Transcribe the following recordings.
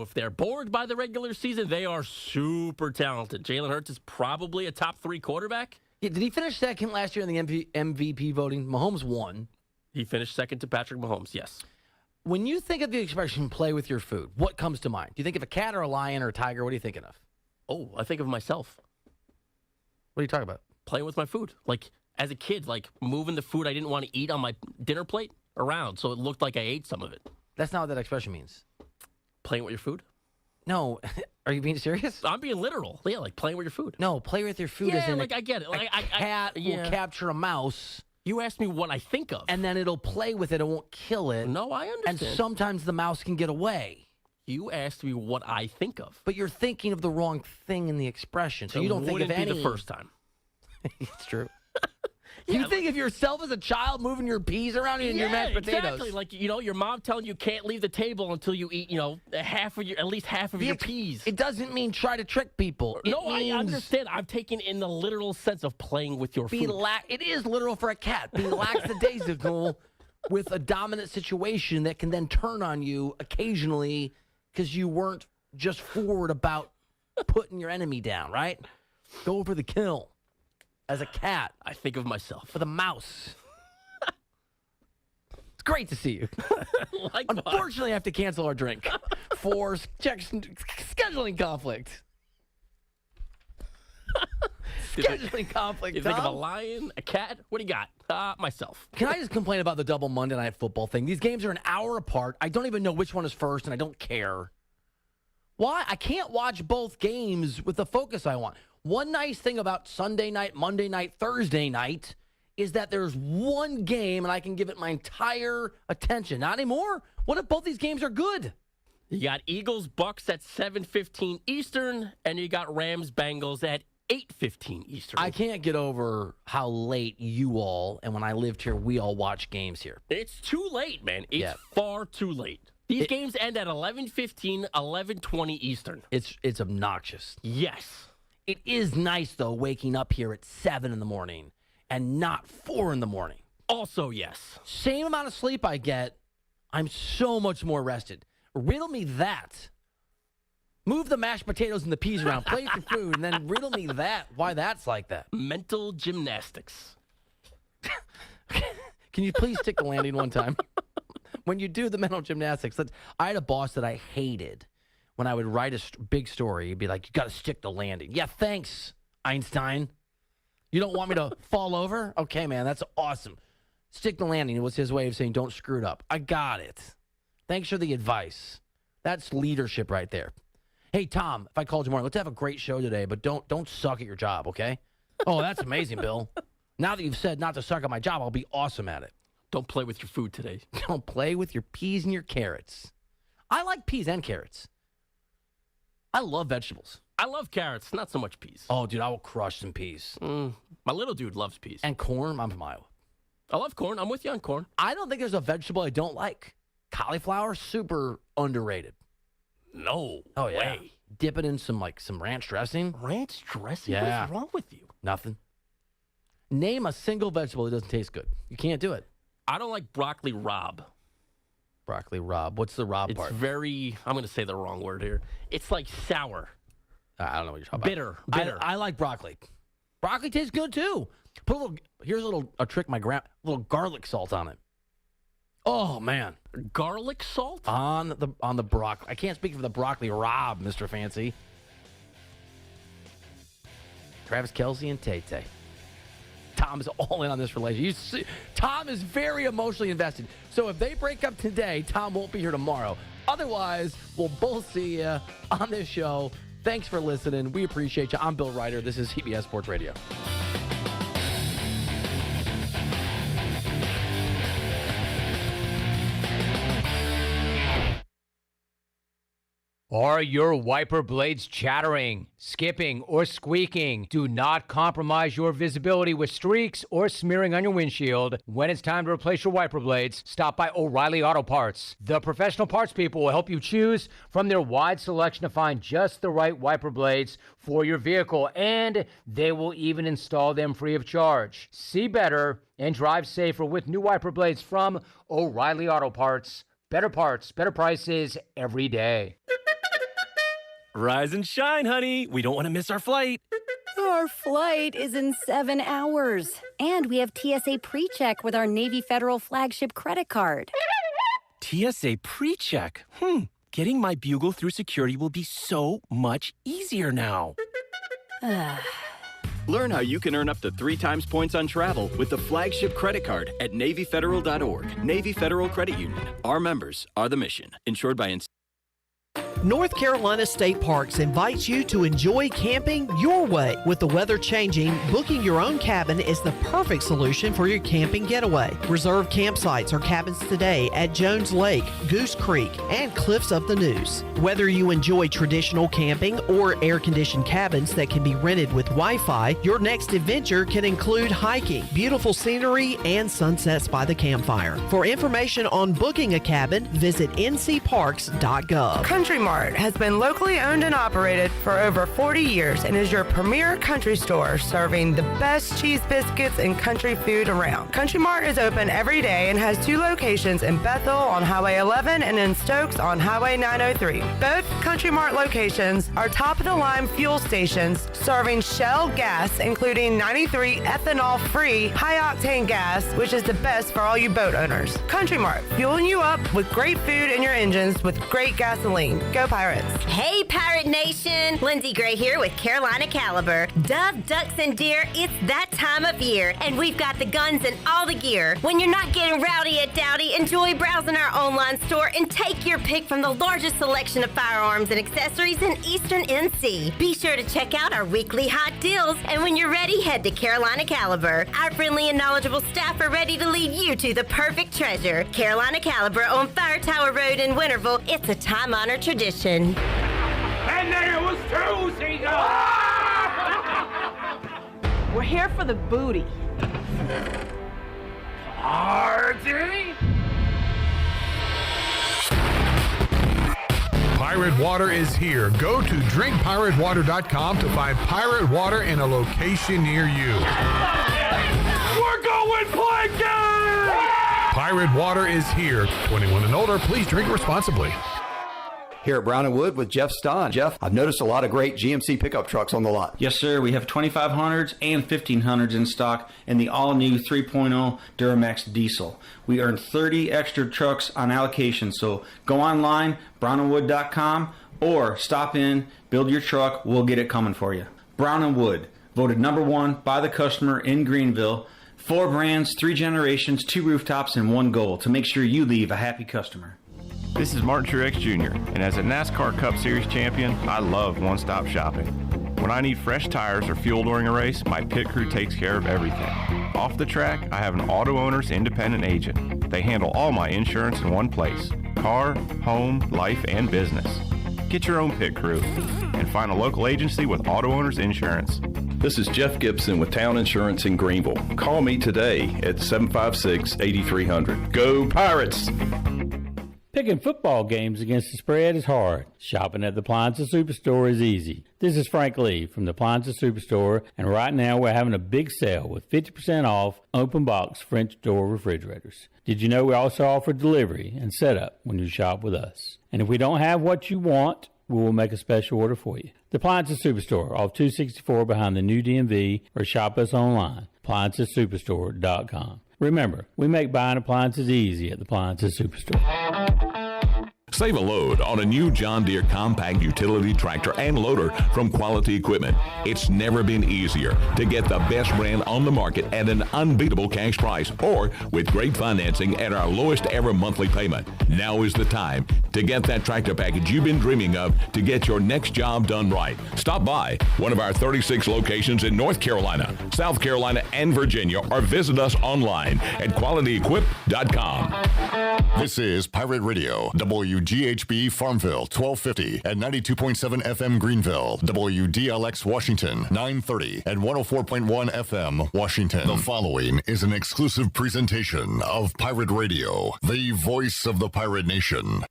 If they're bored by the regular season, they are super talented. Jalen Hurts is probably a top 3 quarterback. Yeah, did he finish second last year in the MVP voting? Mahomes won. He finished second to Patrick Mahomes, yes. When you think of the expression play with your food, what comes to mind? Do you think of a cat or a lion or a tiger? What are you thinking of? Oh, I think of myself. What are you talking about? Playing with my food. Like, as a kid, like, moving the food I didn't want to eat on my dinner plate around so it looked like I ate some of it. That's not what that expression means. Playing with your food? No. Are you being serious? I'm being literal. Yeah, like playing with your food. No, play with your food Yeah, is in like, I get it. Like, a cat will capture a mouse. You asked me what I think of. And then it'll play with it. It won't kill it. No, I understand. And sometimes the mouse can get away. You asked me what I think of. But you're thinking of the wrong thing in the expression. So you don't think of any. It wouldn't be the first time. It's true. You think of yourself as a child moving your peas around in your mashed potatoes. Exactly. Like, your mom telling you can't leave the table until you eat, at least half of your peas. It doesn't mean try to trick people. I understand. I'm taking in the literal sense of playing with your food. It is literal for a cat. Be lackadaisical with a dominant situation that can then turn on you occasionally because you weren't just forward about putting your enemy down, right? Go for the kill. As a cat. I think of myself. For the mouse. It's great to see you. Unfortunately, I have to cancel our drink for scheduling conflict. Scheduling conflict, You think of a lion, a cat? What do you got? Myself. Can I just complain about the double Monday Night Football thing? These games are an hour apart. I don't even know which one is first, and I don't care. Why? I can't watch both games with the focus I want. One nice thing about Sunday night, Monday night, Thursday night is that there's one game and I can give it my entire attention. Not anymore. What if both these games are good? You got Eagles-Bucks at 7:15 Eastern, and you got Rams-Bengals at 8:15 Eastern. I can't get over how late you all, and when I lived here, we all watch games here. It's too late, man. It's far too late. These games end at 11:15, 11:20 Eastern. It's obnoxious. Yes. It is nice, though, waking up here at 7 in the morning and not 4 in the morning. Also, yes. Same amount of sleep I get, I'm so much more rested. Riddle me that. Move the mashed potatoes and the peas around, plate your food, and then riddle me that, why that's like that. Mental gymnastics. Can you please stick the landing one time? When you do the mental gymnastics, I had a boss that I hated. When I would write a big story, he'd be like, you got to stick the landing. Yeah, thanks, Einstein. You don't want me to fall over? Okay, man, that's awesome. Stick the landing. It was his way of saying don't screw it up. I got it. Thanks for the advice. That's leadership right there. Hey, Tom, if I called you tomorrow, let's have a great show today, but don't suck at your job, okay? Oh, that's amazing, Bill. Now that you've said not to suck at my job, I'll be awesome at it. Don't play with your food today. Don't play with your peas and your carrots. I like peas and carrots. I love vegetables. I love carrots, not so much peas. Oh, dude, I will crush some peas. My little dude loves peas. And corn. I'm from Iowa. I love corn. I'm with you on corn. I don't think there's a vegetable I don't like. Cauliflower, super underrated. No way. Dip it in some ranch dressing. Ranch dressing? Yeah. What's wrong with you? Nothing. Name a single vegetable that doesn't taste good. You can't do it. I don't like broccoli rabe. Broccoli rabe. What's the rabe part? It's very, I'm going to say the wrong word here. It's like sour. I don't know what you're talking about. Bitter. I like broccoli. Broccoli tastes good too. Here's a trick a little garlic salt on it. Oh man. Garlic salt? On the broccoli. I can't speak for the broccoli rabe, Mr. Fancy. Travis Kelce and Tay-Tay. Tom is all in on this relationship. Tom is very emotionally invested. So if they break up today, Tom won't be here tomorrow. Otherwise, we'll both see you on this show. Thanks for listening. We appreciate you. I'm Bill Ryder. This is CBS Sports Radio. Are your wiper blades chattering, skipping, or squeaking? Do not compromise your visibility with streaks or smearing on your windshield. When it's time to replace your wiper blades, stop by O'Reilly Auto Parts. The professional parts people will help you choose from their wide selection to find just the right wiper blades for your vehicle, and they will even install them free of charge. See better and drive safer with new wiper blades from O'Reilly Auto Parts. Better parts, better prices every day. Rise and shine, honey. We don't want to miss our flight. Our flight is in 7 hours. And we have TSA PreCheck with our Navy Federal flagship credit card. TSA PreCheck. Getting my bugle through security will be so much easier now. Learn how you can earn up to 3 times points on travel with the flagship credit card at NavyFederal.org. Navy Federal Credit Union. Our members are the mission. Insured by North Carolina State Parks invites you to enjoy camping your way. With the weather changing, booking your own cabin is the perfect solution for your camping getaway. Reserve campsites or cabins today at Jones Lake, Goose Creek, and Cliffs of the Neuse. Whether you enjoy traditional camping or air-conditioned cabins that can be rented with Wi-Fi, your next adventure can include hiking, beautiful scenery, and sunsets by the campfire. For information on booking a cabin, visit ncparks.gov. Country Mart has been locally owned and operated for over 40 years and is your premier country store serving the best cheese biscuits and country food around. Country Mart is open every day and has 2 locations in Bethel on Highway 11 and in Stokes on Highway 903. Both Country Mart locations are top-of-the-line fuel stations serving Shell gas, including 93 ethanol-free high-octane gas, which is the best for all you boat owners. Country Mart, fueling you up with great food in your engines with great gasoline. Go Pirates. Hey, Pirate Nation! Lindsay Gray here with Carolina Caliber. Dove, ducks, and deer, it's that time of year, and we've got the guns and all the gear. When you're not getting rowdy at Dowdy, enjoy browsing our online store and take your pick from the largest selection of firearms and accessories in Eastern NC. Be sure to check out our weekly hot deals, and when you're ready, head to Carolina Caliber. Our friendly and knowledgeable staff are ready to lead you to the perfect treasure. Carolina Caliber on Fire Tower Road in Winterville. It's a time-honored tradition. And then it was 2 seagulls! We're here for the booty. Party? Pirate Water is here. Go to drinkpiratewater.com to find Pirate Water in a location near you. We're going plankton! Pirate Water is here. 21 and older, please drink responsibly. Here at Brown & Wood with Jeff Stahn. Jeff, I've noticed a lot of great GMC pickup trucks on the lot. Yes, sir. We have 2500s and 1500s in stock and the all-new 3.0 Duramax diesel. We earn 30 extra trucks on allocation, so go online, brownandwood.com, or stop in, build your truck, we'll get it coming for you. Brown & Wood, voted #1 by the customer in Greenville. 4 brands, 3 generations, 2 rooftops, and 1 goal to make sure you leave a happy customer. This is Martin Truex Jr., and as a NASCAR Cup Series champion, I love one-stop shopping. When I need fresh tires or fuel during a race, my pit crew takes care of everything. Off the track, I have an auto owner's independent agent. They handle all my insurance in one place: car, home, life, and business. Get your own pit crew and find a local agency with auto owner's insurance. This is Jeff Gibson with Town Insurance in Greenville. Call me today at 756-8300. Go Pirates! Picking football games against the spread is hard. Shopping at the Appliances Superstore is easy. This is Frank Lee from the Appliances Superstore, and right now we're having a big sale with 50% off open box French door refrigerators. Did you know we also offer delivery and setup when you shop with us? And if we don't have what you want, we will make a special order for you. The Appliances Superstore off 264 behind the new DMV, or shop us online, AppliancesSuperstore.com. Remember, we make buying appliances easy at the Appliances Superstore. Save a load on a new John Deere compact utility tractor and loader from Quality Equipment. It's never been easier to get the best brand on the market at an unbeatable cash price, or with great financing at our lowest ever monthly payment. Now is the time to get that tractor package you've been dreaming of to get your next job done right. Stop by one of our 36 locations in North Carolina, South Carolina, and Virginia, or visit us online at qualityequip.com. This is Pirate Radio, WGHB Farmville, 1250 and 92.7 FM Greenville, WDLX Washington, 930 and 104.1 FM Washington. The following is an exclusive presentation of Pirate Radio, the voice of the pirate nation.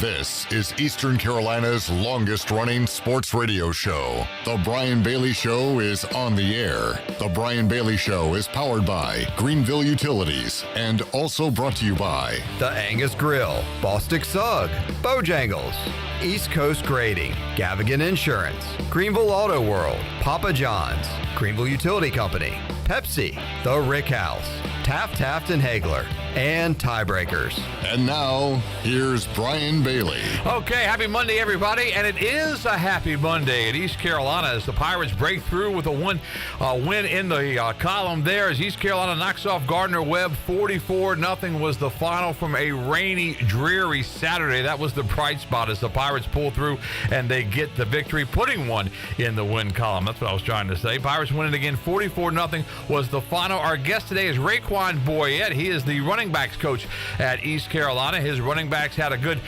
This is Eastern Carolina's longest-running sports radio show. The Brian Bailey Show is on the air. The Brian Bailey Show is powered by Greenville Utilities and also brought to you by The Angus Grill, Bostic Sugg, Bojangles, East Coast Grading, Gavigan Insurance, Greenville Auto World, Papa John's, Greenville Utility Company, Pepsi, The Rick House, Taft and Hagler, and Tiebreakers. And now, here's Brian Bailey. Okay, happy Monday, everybody. And it is a happy Monday at East Carolina as the Pirates break through with a win in the column there as East Carolina knocks off Gardner-Webb. 44-0 was the final from a rainy, dreary Saturday. That was the bright spot as the Pirates pull through and they get the victory, putting one in the win column. That's what I was trying to say. Pirates winning again. 44-0 was the final. Our guest today is Raekwon Boyette. He is the running backs coach at East Carolina. His running backs had a good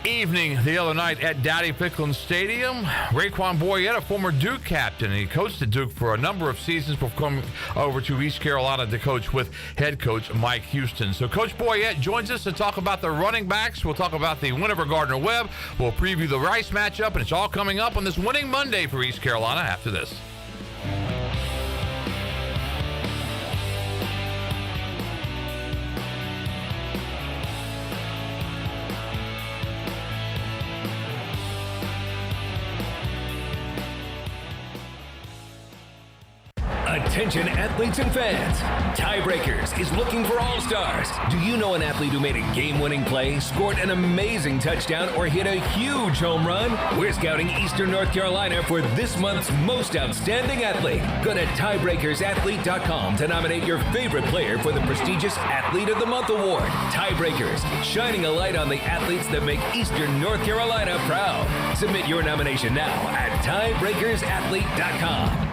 evening the other night at Dowdy-Ficklen Stadium. Raekwon Boyette, a former Duke captain, he coached at Duke for a number of seasons before coming over to East Carolina to coach with head coach Mike Houston. So Coach Boyette joins us to talk about the running backs. We'll talk about the win over Gardner-Webb. We'll preview the Rice matchup, and it's all coming up on this winning Monday for East Carolina after this. Attention athletes and fans. Tiebreakers is looking for all-stars. Do you know an athlete who made a game-winning play, scored an amazing touchdown, or hit a huge home run? We're scouting Eastern North Carolina for this month's most outstanding athlete. Go to tiebreakersathlete.com to nominate your favorite player for the prestigious Athlete of the Month award. Tiebreakers, shining a light on the athletes that make Eastern North Carolina proud. Submit your nomination now at tiebreakersathlete.com.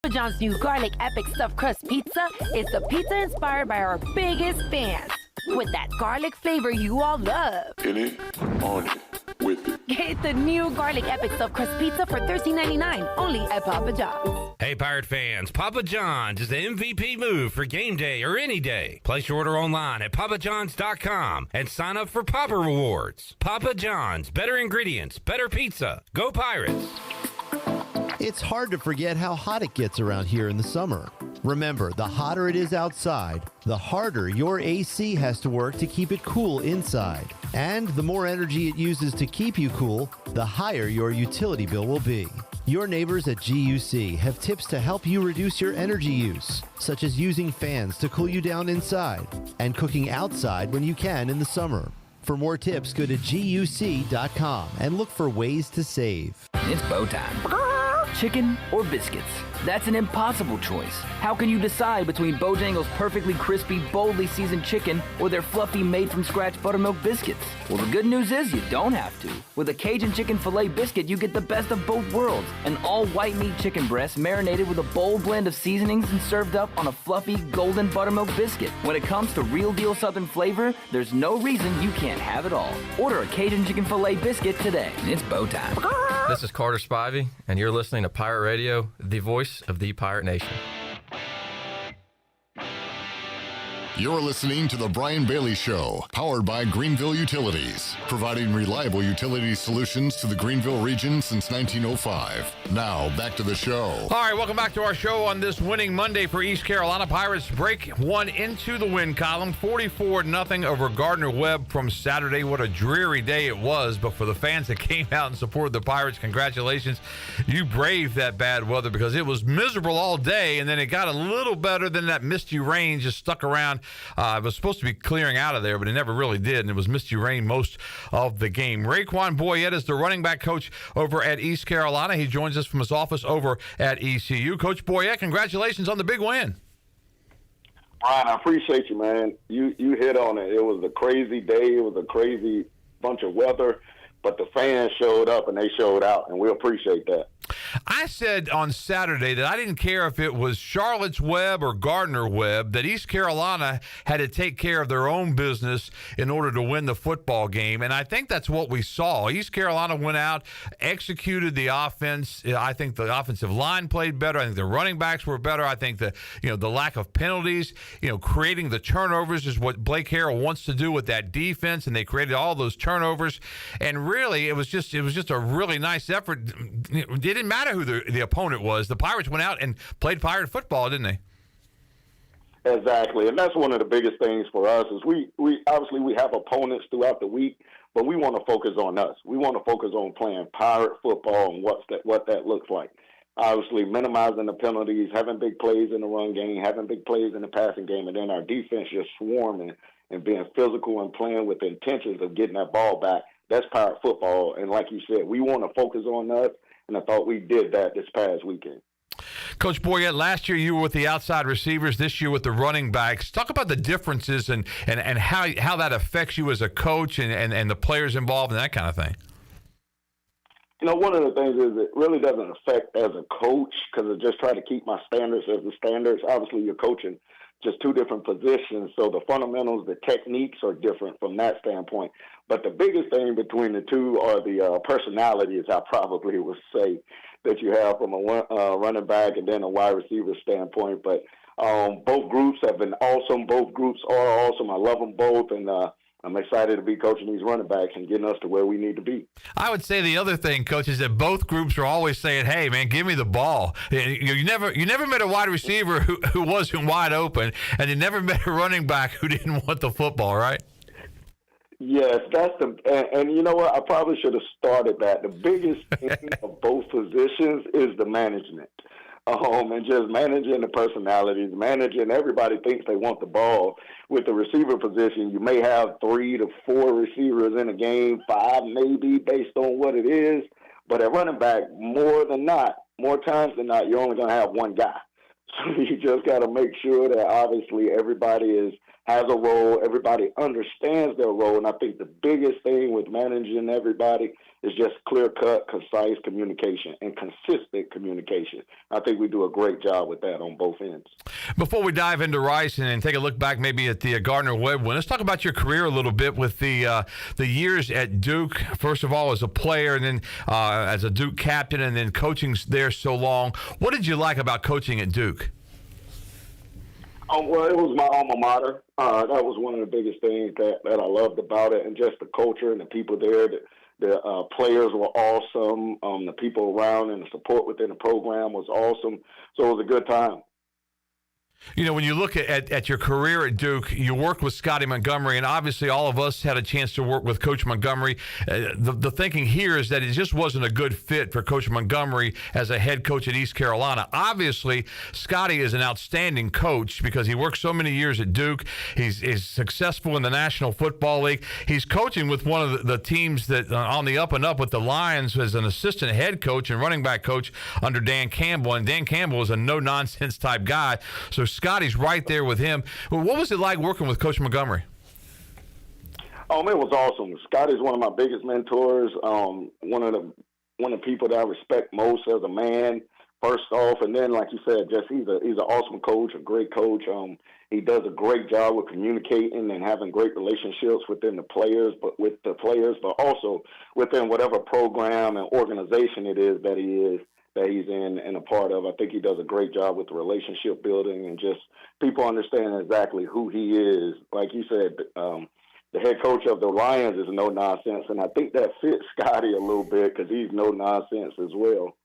Papa John's new garlic epic stuffed crust pizza is the pizza inspired by our biggest fans. With that garlic flavor you all love. In it, on it, with it. Get the new garlic epic stuffed crust pizza for $13.99 only at Papa John's. Hey, Pirate fans, Papa John's is the MVP move for game day or any day. Place your order online at papajohns.com and sign up for Papa Rewards. Papa John's, better ingredients, better pizza. Go Pirates! It's hard to forget how hot it gets around here in the summer. Remember, the hotter it is outside, the harder your AC has to work to keep it cool inside. And the more energy it uses to keep you cool, the higher your utility bill will be. Your neighbors at GUC have tips to help you reduce your energy use, such as using fans to cool you down inside and cooking outside when you can in the summer. For more tips, go to GUC.com and look for ways to save. It's bow time. Chicken or biscuits? That's an impossible choice. How can you decide between Bojangles' perfectly crispy, boldly seasoned chicken or their fluffy, made-from-scratch buttermilk biscuits? Well, the good news is you don't have to. With a Cajun chicken filet biscuit, you get the best of both worlds. An all-white meat chicken breast marinated with a bold blend of seasonings and served up on a fluffy, golden buttermilk biscuit. When it comes to real-deal Southern flavor, there's no reason you can't have it all. Order a Cajun chicken filet biscuit today. It's bow time. This is Carter Spivey, and you're listening to Pirate Radio, the voice of the Pirate Nation. You're listening to The Brian Bailey Show, powered by Greenville Utilities, providing reliable utility solutions to the Greenville region since 1905. Now, back to the show. All right, welcome back to our show on this winning Monday for East Carolina. Pirates break one into the win column, 44-0 over Gardner-Webb from Saturday. What a dreary day it was, but for the fans that came out and supported the Pirates, congratulations. You braved that bad weather because it was miserable all day, and then it got a little better than that misty rain just stuck around. It was supposed to be clearing out of there, but it never really did, and it was misty rain most of the game. Raekwon Boyette is the running back coach over at East Carolina. He joins us from his office over at ECU. Coach Boyette, congratulations on the big win. Brian, I appreciate you, man. You hit on it. It was a crazy day. It was a crazy bunch of weather, but the fans showed up and they showed out, and we appreciate that. I said on Saturday that I didn't care if it was Charlotte's Webb or Gardner-Webb, that East Carolina had to take care of their own business in order to win the football game, and I think that's what we saw. East Carolina went out, executed the offense. I think the offensive line played better. I think the running backs were better. I think the lack of penalties, creating the turnovers is what Blake Harrell wants to do with that defense, and they created all those turnovers. And really, it was just a really nice effort. It didn't matter who the opponent was. The Pirates went out and played Pirate football, didn't they? Exactly, and that's one of the biggest things for us is we obviously we have opponents throughout the week, but we want to focus on us. We want to focus on playing Pirate football and what that looks like. Obviously, minimizing the penalties, having big plays in the run game, having big plays in the passing game, and then our defense just swarming and being physical and playing with the intentions of getting that ball back. That's Pirate football, and like you said, we want to focus on us. And I thought we did that this past weekend. Coach Boyette, last year you were with the outside receivers, this year with the running backs. Talk about the differences and how that affects you as a coach and the players involved and that kind of thing. One of the things is it really doesn't affect as a coach because I just try to keep my standards as the standards. Obviously, you're coaching just two different positions, so the fundamentals, the techniques are different from that standpoint. But the biggest thing between the two are the personalities, I probably would say, that you have from a running back and then a wide receiver standpoint. But both groups have been awesome. Both groups are awesome. I love them both, and I'm excited to be coaching these running backs and getting us to where we need to be. I would say the other thing, Coach, is that both groups are always saying, hey, man, give me the ball. You never met a wide receiver who wasn't wide open, and you never met a running back who didn't want the football, right? Yes, that's and you know what? I probably should have started that. The biggest thing of both positions is the management. And just managing the personalities, managing everybody thinks they want the ball. With the receiver position, you may have 3 to 4 receivers in a game, 5 maybe, based on what it is. But at running back, more times than not, you're only going to have one guy. So you just got to make sure that obviously everybody has a role, everybody understands their role. And I think the biggest thing with managing everybody is just clear-cut, concise communication and consistent communication. I think we do a great job with that on both ends. Before we dive into Rice and take a look back maybe at the Gardner-Webb win, let's talk about your career a little bit with the years at Duke. First of all, as a player, and then as a Duke captain, and then coaching there so long. What did you like about coaching at Duke? Well, it was my alma mater. That was one of the biggest things that I loved about it, and just the culture and the people there. The players were awesome. The people around and the support within the program was awesome. So it was a good time. When you look at your career at Duke, you worked with Scotty Montgomery, and obviously all of us had a chance to work with Coach Montgomery. The thinking here is that it just wasn't a good fit for Coach Montgomery as a head coach at East Carolina. Obviously, Scotty is an outstanding coach because he worked so many years at Duke. He's successful in the National Football League. He's coaching with one of the teams that on the up and up with the Lions as an assistant head coach and running back coach under Dan Campbell, and Dan Campbell is a no-nonsense type guy. So Scotty's right there with him. Well, what was it like working with Coach Montgomery? It was awesome. Scotty's one of my biggest mentors. One of the people that I respect most as a man, first off, and then like you said, just he's an awesome coach, a great coach. He does a great job with communicating and having great relationships within the players, but also within whatever program and organization it is that he is. that he's in and a part of. I think he does a great job with the relationship building and just people understand exactly who he is. Like you said, the head coach of the Lions is no nonsense, and I think that fits Scotty a little bit because he's no nonsense as well.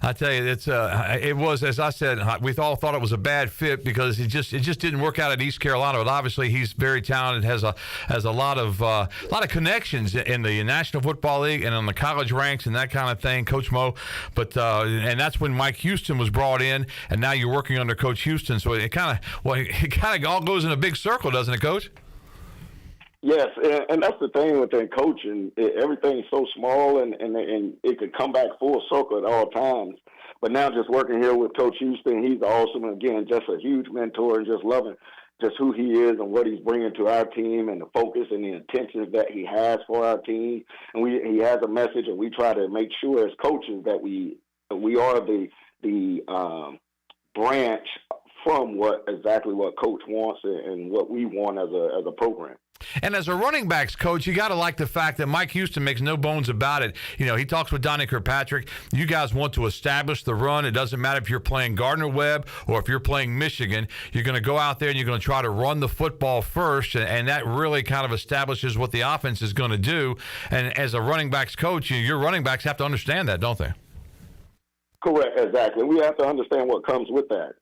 I tell you, it was, as I said, we all thought it was a bad fit because it just didn't work out at East Carolina. But obviously, he's very talented, has a lot of connections in the National Football League and on the college ranks and that kind of thing, Coach Mo. But and that's when Mike Houston was brought in, and now you're working under Coach Houston. So it kind of all goes in a big circle, doesn't it, Coach? Yes, and that's the thing within coaching. Everything's so small, and it could come back full circle at all times. But now just working here with Coach Houston, he's awesome. Again, just a huge mentor and just loving just who he is and what he's bringing to our team and the focus and the intentions that he has for our team. And he has a message, and we try to make sure as coaches that we are the branch from exactly what Coach wants and what we want as a program. And as a running backs coach, you got to like the fact that Mike Houston makes no bones about it. You know, he talks with Donnie Kirkpatrick. You guys want to establish the run. It doesn't matter if you're playing Gardner-Webb or if you're playing Michigan. You're going to go out there and you're going to try to run the football first, and that really kind of establishes what the offense is going to do. And as a running backs coach, your running backs have to understand that, don't they? Correct, exactly. We have to understand what comes with that.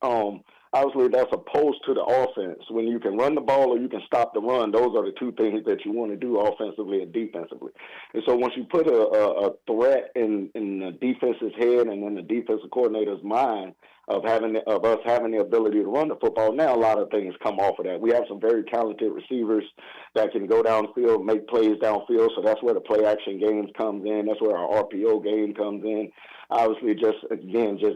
Obviously, that's opposed to the offense. When you can run the ball or you can stop the run, those are the two things that you want to do offensively and defensively. And so once you put a threat in the defense's head and in the defensive coordinator's mind of us having the ability to run the football, now a lot of things come off of that. We have some very talented receivers that can go downfield, make plays downfield, so that's where the play-action games comes in. That's where our RPO game comes in. Obviously, just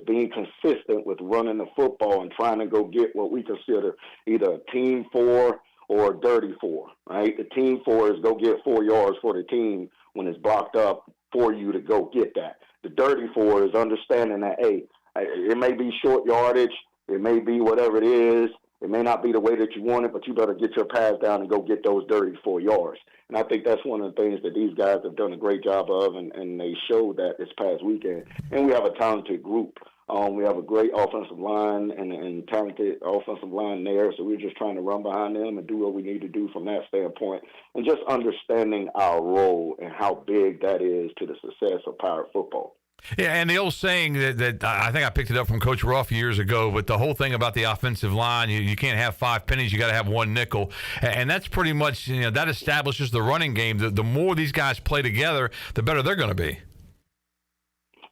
being consistent with running the football and trying to go get what we consider either a team 4 or a dirty 4, right? The team 4 is go get 4 yards for the team when it's blocked up for you to go get that. The dirty 4 is understanding that, hey, it may be short yardage, it may be whatever it is, it may not be the way that you want it, but you better get your pass down and go get those dirty 4 yards. And I think that's one of the things that these guys have done a great job of, and they showed that this past weekend. And we have a talented group. We have a great offensive line and talented offensive line there, so we're just trying to run behind them and do what we need to do from that standpoint, and just understanding our role and how big that is to the success of Pirate football. Yeah, and the old saying that I think I picked it up from Coach Ruff years ago, but the whole thing about the offensive line, you can't have 5 pennies, you got to have 1 nickel. And that's pretty much, that establishes the running game. The more these guys play together, the better they're going to be.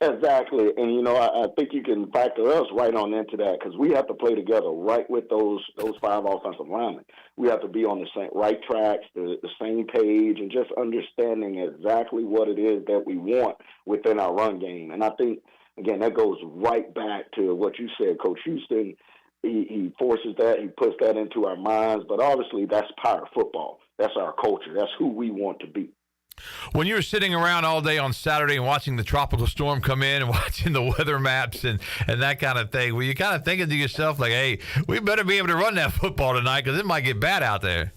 Exactly. And, I think you can factor us right on into that because we have to play together right with those 5 offensive linemen. We have to be on the same right tracks, the same page, and just understanding exactly what it is that we want within our run game. And I think, again, that goes right back to what you said, Coach Houston. He forces that, he puts that into our minds. But obviously, that's Pirate football. That's our culture. That's who we want to be. When you were sitting around all day on Saturday and watching the tropical storm come in and watching the weather maps and that kind of thing, were you kind of thinking to yourself like, hey, we better be able to run that football tonight because it might get bad out there?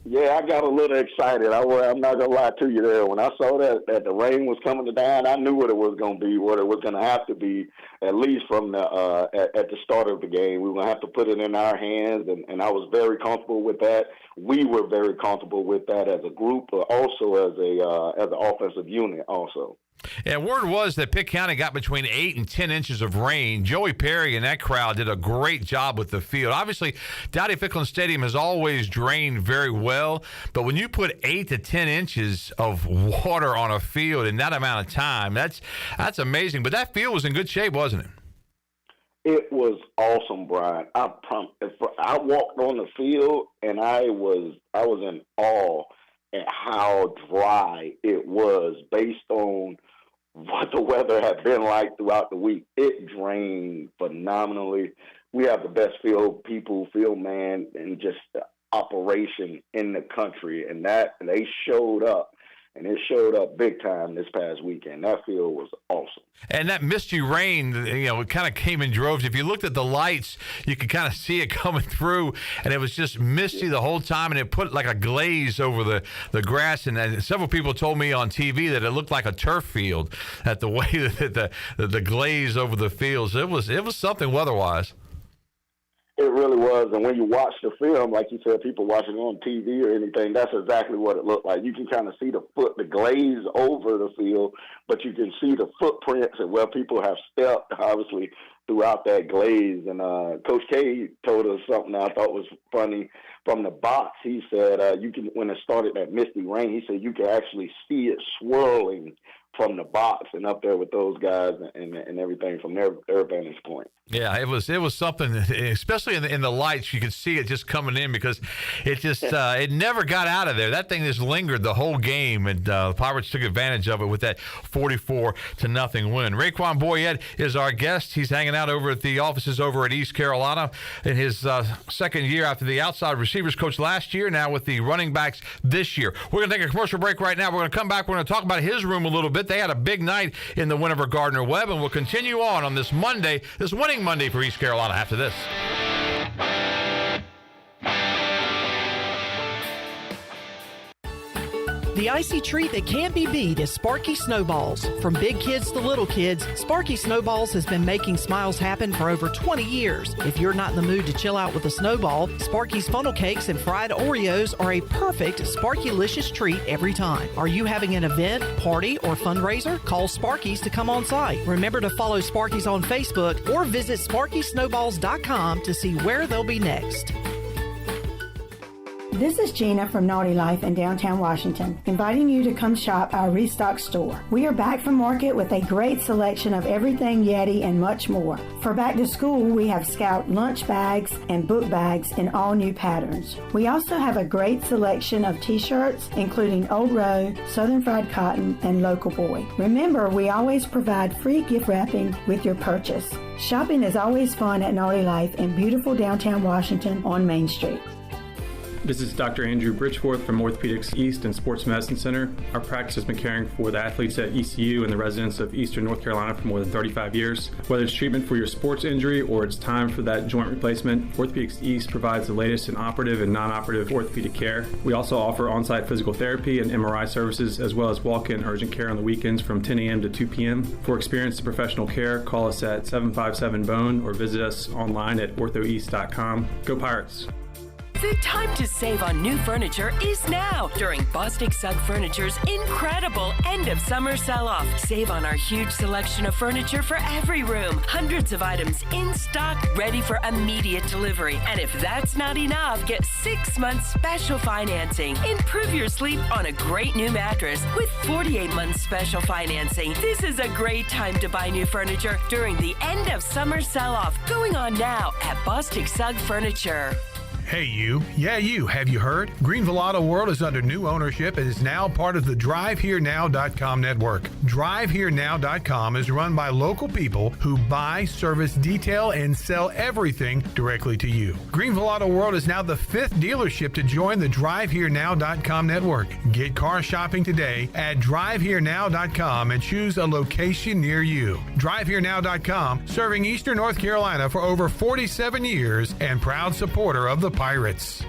Yeah, I got a little excited. I'm not going to lie to you there. When I saw that the rain was coming down, I knew what it was going to be, what it was going to have to be, at least from the at the start of the game. We were going to have to put it in our hands, and I was very comfortable with that. We were very comfortable with that as a group, but also as an offensive unit also. Yeah, word was that Pitt County got between 8 and 10 inches of rain. Joey Perry and that crowd did a great job with the field. Obviously, Dowdy-Ficklin Stadium has always drained very well, but when you put 8 to 10 inches of water on a field in that amount of time, that's amazing. But that field was in good shape, wasn't it? It was awesome, Brian. I walked on the field, and I was in awe at how dry it was based on what the weather had been like throughout the week. It drained phenomenally. We have the best field man, and just the operation in the country, and that they showed up. and it showed up big time this past weekend. That field was awesome. And that misty rain, it kind of came in droves. If you looked at the lights, you could kind of see it coming through, and it was just misty the whole time, and it put like a glaze over the grass. And several people told me on TV that it looked like a turf field at the way that the glaze over the fields. It was something weather-wise. It really was, and when you watch the film, like you said, people watching on TV or anything, that's exactly what it looked like. You can kind of see the glaze over the field, but you can see the footprints and where people have stepped, obviously, throughout that glaze. And Coach K told us something I thought was funny. From the box, he said, when it started that misty rain, he said you could actually see it swirling from the box and up there with those guys and everything from their vantage point. Yeah, it was something, especially in the lights. You could see it just coming in because it just it never got out of there. That thing just lingered the whole game, and the Pirates took advantage of it with that 44-0 win. Raekwon Boyette is our guest. He's hanging out over at the offices over at East Carolina in his second year after the outside receivers coach last year, now with the running backs this year. We're going to take a commercial break right now. We're going to come back. We're going to talk about his room a little bit. They had a big night in the Winter Gardner Webb, and we'll continue on this Monday, this winning Monday for East Carolina after this. The icy treat that can't be beat is Sparky Snowballs. From big kids to little kids, Sparky Snowballs has been making smiles happen for over 20 years. If you're not in the mood to chill out with a snowball, Sparky's funnel cakes and fried Oreos are a perfect Sparky-licious treat every time. Are you having an event, party, or fundraiser? Call Sparky's to come on site. Remember to follow Sparky's on Facebook or visit SparkySnowballs.com to see where they'll be next. This is Gina from Naughty Life in downtown Washington, inviting you to come shop our Restock store. We are back from market with a great selection of everything Yeti and much more. For back to school, we have Scout lunch bags and book bags in all new patterns. We also have a great selection of t-shirts, including Old Row, Southern Fried Cotton, and Local Boy. Remember, we always provide free gift wrapping with your purchase. Shopping is always fun at Naughty Life in beautiful downtown Washington on Main Street. This is Dr. Andrew Bridgeforth from Orthopedics East and Sports Medicine Center. Our practice has been caring for the athletes at ECU and the residents of Eastern North Carolina for more than 35 years. Whether it's treatment for your sports injury or it's time for that joint replacement, Orthopedics East provides the latest in operative and non-operative orthopedic care. We also offer on-site physical therapy and MRI services, as well as walk-in urgent care on the weekends from 10 a.m. to 2 p.m. For experienced professional care, call us at 757-BONE or visit us online at orthoeast.com. Go Pirates! The time to save on new furniture is now during Bostic Sugg Furniture's incredible end of summer sell-off. Save on our huge selection of furniture for every room. Hundreds of items in stock, ready for immediate delivery. And if that's not enough, get 6 months special financing. Improve your sleep on a great new mattress with 48 months special financing. This is a great time to buy new furniture during the end of summer sell-off going on now at Bostic Sugg Furniture. Hey you. Yeah, you. Have you heard? Greenville Auto World is under new ownership and is now part of the DriveHereNow.com network. DriveHereNow.com is run by local people who buy, service, detail, and sell everything directly to you. Greenville Auto World is now the 5th dealership to join the DriveHereNow.com network. Get car shopping today at DriveHereNow.com and choose a location near you. DriveHereNow.com, serving Eastern North Carolina for over 47 years and proud supporter of the Pirates.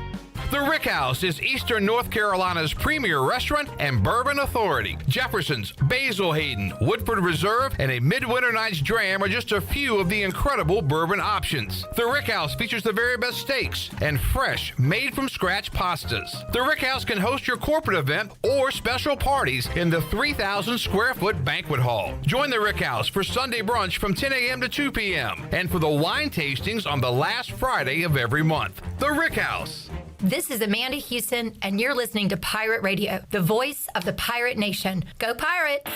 The Rick House is Eastern North Carolina's premier restaurant and bourbon authority. Jefferson's, Basil Hayden, Woodford Reserve, and a Midwinter Night's Dram are just a few of the incredible bourbon options. The Rick House features the very best steaks and fresh, made-from-scratch pastas. The Rick House can host your corporate event or special parties in the 3,000-square-foot banquet hall. Join the Rick House for Sunday brunch from 10 a.m. to 2 p.m. and for the wine tastings on the last Friday of every month. The Rick House. This is Amanda Houston, and you're listening to Pirate Radio, the voice of the Pirate Nation. Go Pirates!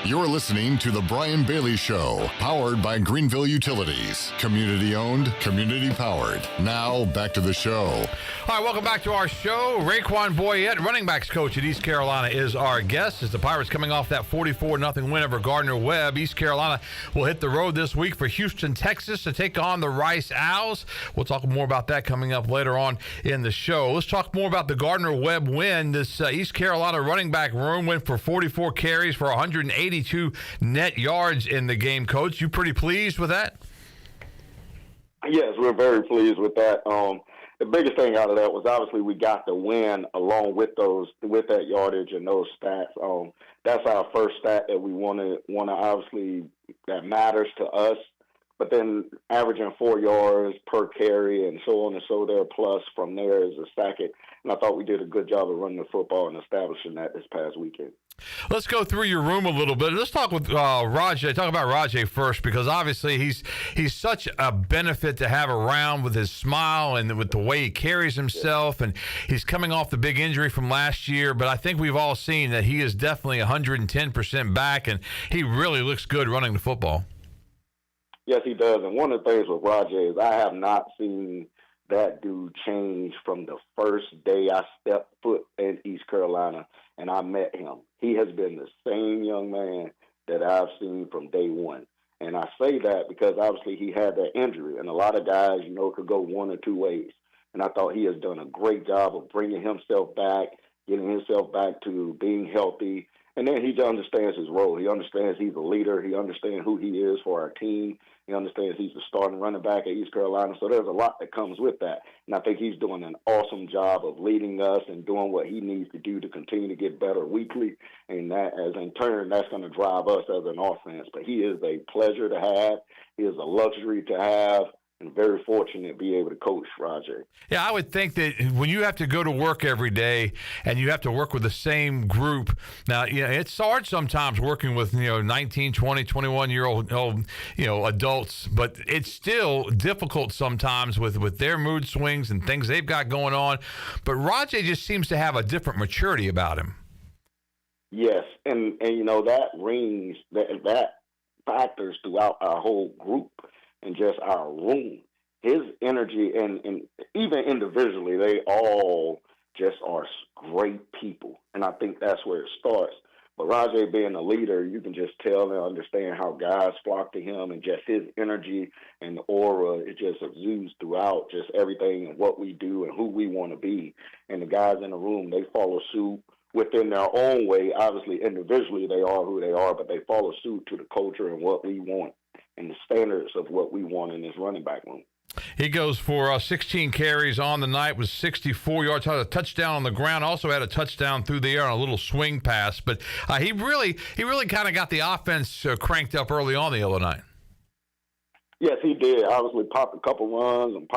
You're listening to The Brian Bailey Show, powered by Greenville Utilities. Community owned, community powered. Now, back to the show. All right, welcome back to our show. Raekwon Boyette, running backs coach at East Carolina, is our guest. As the Pirates coming off that 44-0 win over Gardner-Webb, East Carolina will hit the road this week for Houston, Texas to take on the Rice Owls. We'll talk more about that coming up later on in the show. Let's talk more about the Gardner-Webb win. This East Carolina running back room went for 44 carries for 182 net yards in the game, Coach. You pretty pleased with that? Yes, we're very pleased with that. The biggest thing out of that was obviously we got the win along with that yardage and those stats. That's our first stat that we want to obviously that matters to us. But then averaging 4 yards per carry and so on and so there, plus from there is a second. And I thought we did a good job of running the football and establishing that this past weekend. Let's go through your room a little bit. Let's talk with Rajay. Talk about Rajay first, because obviously he's such a benefit to have around with his smile and with the way he carries himself. And he's coming off the big injury from last year, but I think we've all seen that he is definitely 110% back, and he really looks good running the football. Yes, he does. And one of the things with Rajay is I have not seen that dude change from the first day I stepped foot in East Carolina and I met him. He has been the same young man that I've seen from day one. And I say that because obviously he had that injury, and a lot of guys, could go one or two ways. And I thought he has done a great job of bringing himself back, getting himself back to being healthy. And then he understands his role. He understands he's a leader. He understands who he is for our team. He understands he's the starting running back at East Carolina. So there's a lot that comes with that. And I think he's doing an awesome job of leading us and doing what he needs to do to continue to get better weekly. And that, as in turn, that's going to drive us as an offense. But he is a pleasure to have. He is a luxury to have. And very fortunate to be able to coach Rajay. Yeah, I would think that when you have to go to work every day and you have to work with the same group, now, it's hard sometimes working with, 19, 20, 21-year-old, adults, but it's still difficult sometimes with their mood swings and things they've got going on. But Rajay just seems to have a different maturity about him. Yes, and that rings, that factors throughout our whole group. And just our room, his energy, and even individually, they all just are great people. And I think that's where it starts. But Rajay being a leader, you can just tell and understand how guys flock to him, and just his energy and the aura, it just exudes throughout just everything and what we do and who we want to be. And the guys in the room, they follow suit within their own way. Obviously, individually, they are who they are, but they follow suit to the culture and what we want and the standards of what we want in this running back room. He goes for 16 carries on the night with 64 yards, had a touchdown on the ground, also had a touchdown through the air on a little swing pass. But he really kind of got the offense cranked up early on the other night. Yes, he did. Obviously popped a couple runs and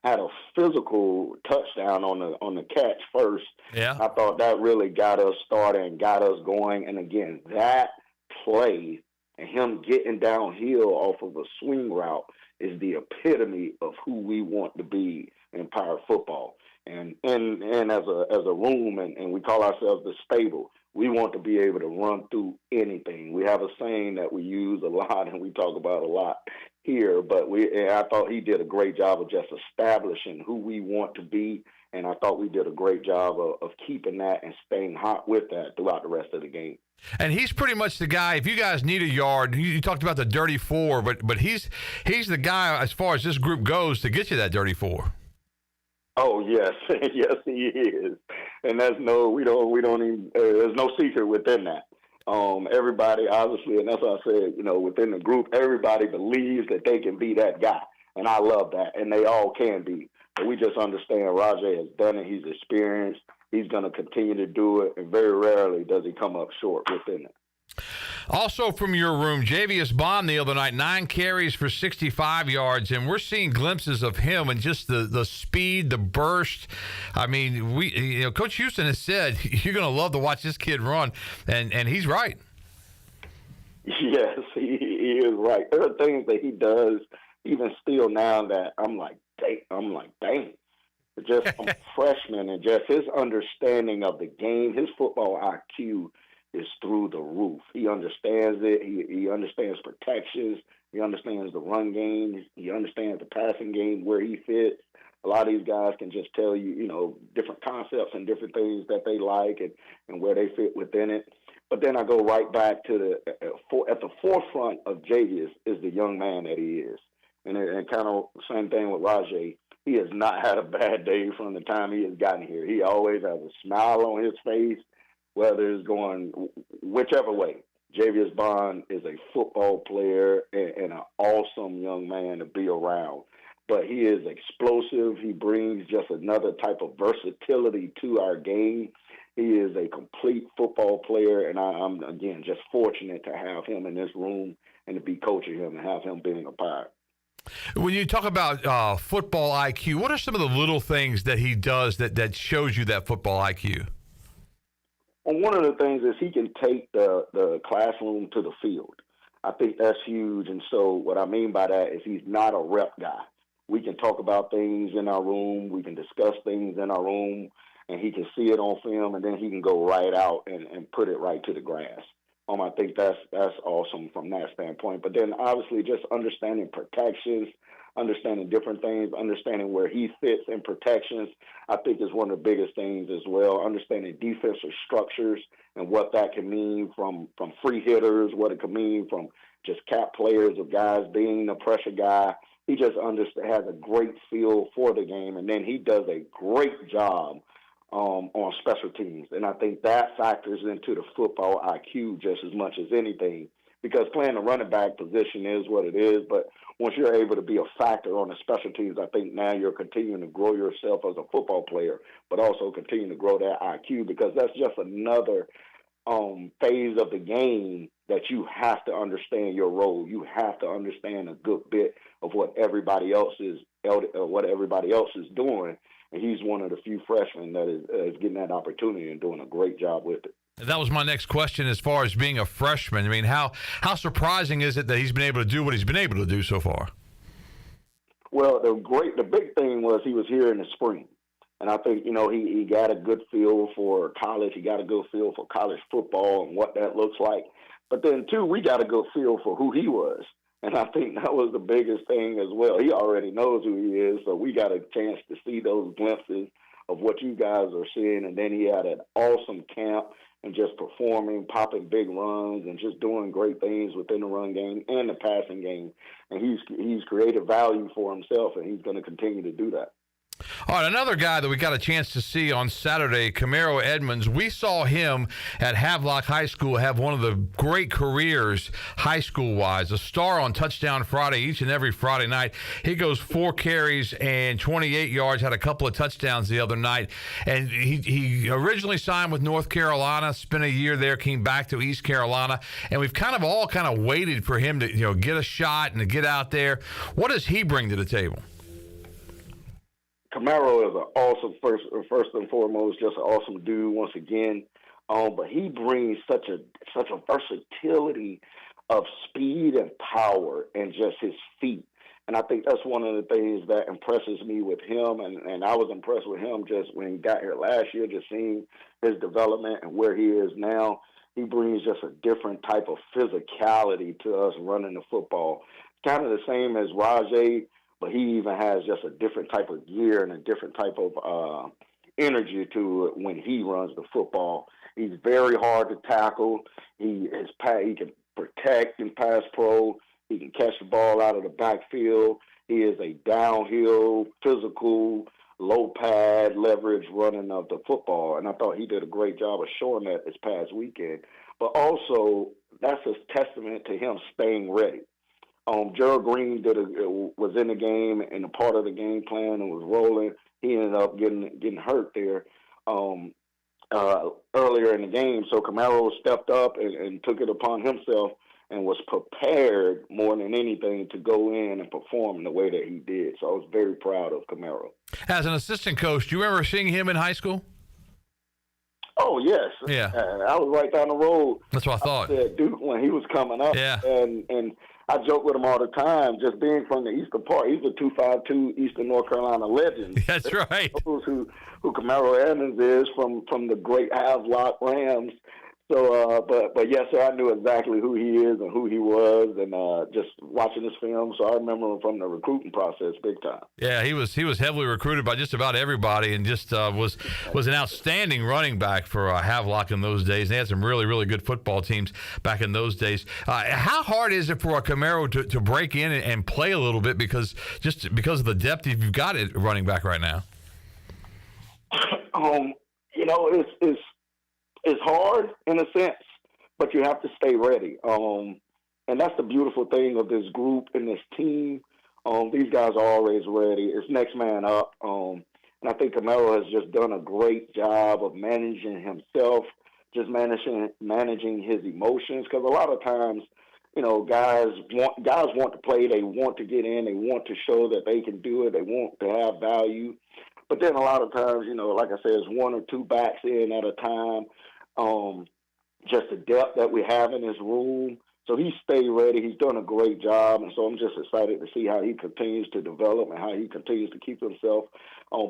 had a physical touchdown on the catch first. Yeah. I thought that really got us started and got us going. And again, that play and him getting downhill off of a swing route is the epitome of who we want to be in Pirate football. And as a room, and we call ourselves the stable, we want to be able to run through anything. We have a saying that we use a lot and we talk about a lot here, but I thought he did a great job of just establishing who we want to be, and I thought we did a great job of keeping that and staying hot with that throughout the rest of the game. And he's pretty much the guy, if you guys need a yard, you talked about the dirty four, but he's the guy, as far as this group goes, to get you that dirty four. Oh, yes. Yes, he is. And there's no secret within that. Everybody, obviously, and that's what I said, within the group, everybody believes that they can be that guy. And I love that. And they all can be. But we just understand Rajay has done it. He's experienced. He's going to continue to do it. And very rarely does he come up short within it. Also from your room, Javius Bond the other night, 9 carries for 65 yards, and we're seeing glimpses of him and just the speed, the burst. I mean, Coach Houston has said you're going to love to watch this kid run, and he's right. Yes, he is right. There are things that he does even still now that I'm like, dang. Just from freshman and just his understanding of the game, his football IQ is through the roof. He understands it. He understands protections. He understands the run game. He understands the passing game, where he fits. A lot of these guys can just tell you, different concepts and different things that they like and where they fit within it. But then I go right back to at the forefront of Javius is the young man that he is. And kind of same thing with Rajay. He has not had a bad day from the time he has gotten here. He always has a smile on his face, whether it's going whichever way. Javius Bond is a football player and an awesome young man to be around. But he is explosive. He brings just another type of versatility to our game. He is a complete football player, and I'm, again, just fortunate to have him in this room and to be coaching him and have him being a Pirate. When you talk about football IQ, what are some of the little things that he does that shows you that football IQ? Well, one of the things is he can take the classroom to the field. I think that's huge, and so what I mean by that is he's not a rep guy. We can talk about things in our room. We can discuss things in our room, and he can see it on film, and then he can go right out and put it right to the grass. I think that's awesome from that standpoint. But then obviously just understanding protections, understanding different things, understanding where he fits in protections, I think is one of the biggest things as well. Understanding defensive structures and what that can mean from free hitters, what it can mean from just cap players of guys being the pressure guy. He just has a great feel for the game, and then he does a great job on special teams. And I think that factors into the football IQ just as much as anything, because playing the running back position is what it is. But once you're able to be a factor on the special teams, I think now you're continuing to grow yourself as a football player, but also continue to grow that IQ, because that's just another phase of the game that you have to understand your role. You have to understand a good bit of what everybody else is doing. And he's one of the few freshmen that is getting that opportunity and doing a great job with it. That was my next question as far as being a freshman. I mean, how surprising is it that he's been able to do what he's been able to do so far? Well, the big thing was he was here in the spring. And I think, he got a good feel for college. He got a good feel for college football and what that looks like. But then, too, we got a good feel for who he was. And I think that was the biggest thing as well. He already knows who he is, so we got a chance to see those glimpses of what you guys are seeing. And then he had an awesome camp and just performing, popping big runs, and just doing great things within the run game and the passing game. And he's created value for himself, and he's going to continue to do that. All right, another guy that we got a chance to see on Saturday, Camaro Edmonds. We saw him at Havelock High School have one of the great careers high school-wise, a star on Touchdown Friday each and every Friday night. He goes 4 carries and 28 yards, had a couple of touchdowns the other night. And he originally signed with North Carolina, spent a year there, came back to East Carolina, and we've all waited for him to get a shot and to get out there. What does he bring to the table? Camaro is an awesome, first and foremost, just an awesome dude once again. But he brings such a versatility of speed and power and just his feet. And I think that's one of the things that impresses me with him. And I was impressed with him just when he got here last year, just seeing his development and where he is now. He brings just a different type of physicality to us running the football. Kind of the same as Rajay, but he even has just a different type of gear and a different type of energy to it when he runs the football. He's very hard to tackle. He can protect and pass pro. He can catch the ball out of the backfield. He is a downhill, physical, low pad, leverage running of the football. And I thought he did a great job of showing that this past weekend. But also, that's a testament to him staying ready. Gerald Green was in the game and a part of the game plan and was rolling. He ended up getting hurt there earlier in the game. So Camaro stepped up and took it upon himself and was prepared more than anything to go in and perform the way that he did. So I was very proud of Camaro. As an assistant coach, do you remember seeing him in high school? Oh, yes. Yeah. I was right down the road. That's what I thought. At Duke when he was coming up. Yeah. And I joke with him all the time, just being from the Eastern part. He's a 252 Eastern North Carolina legend. That's right. Who Camaro Edmonds is from the great Havelock Rams So, but yes, sir, I knew exactly who he is and who he was, and just watching his film. So I remember him from the recruiting process, big time. Yeah, he was heavily recruited by just about everybody, and just was an outstanding running back for Havelock in those days. They had some really, really good football teams back in those days. How hard is it for a Camaro to break in and play a little bit because of the depth you've got at running back right now? It's hard in a sense, but you have to stay ready. And that's the beautiful thing of this group and this team. These guys are always ready. It's next man up. And I think Camaro has just done a great job of managing himself, just managing his emotions. Because a lot of times, guys want to play. They want to get in. They want to show that they can do it. They want to have value. But then a lot of times, like I said, it's one or two backs in at a time. Just the depth that we have in his room. So he stayed ready. He's done a great job. And so I'm just excited to see how he continues to develop and how he continues to keep himself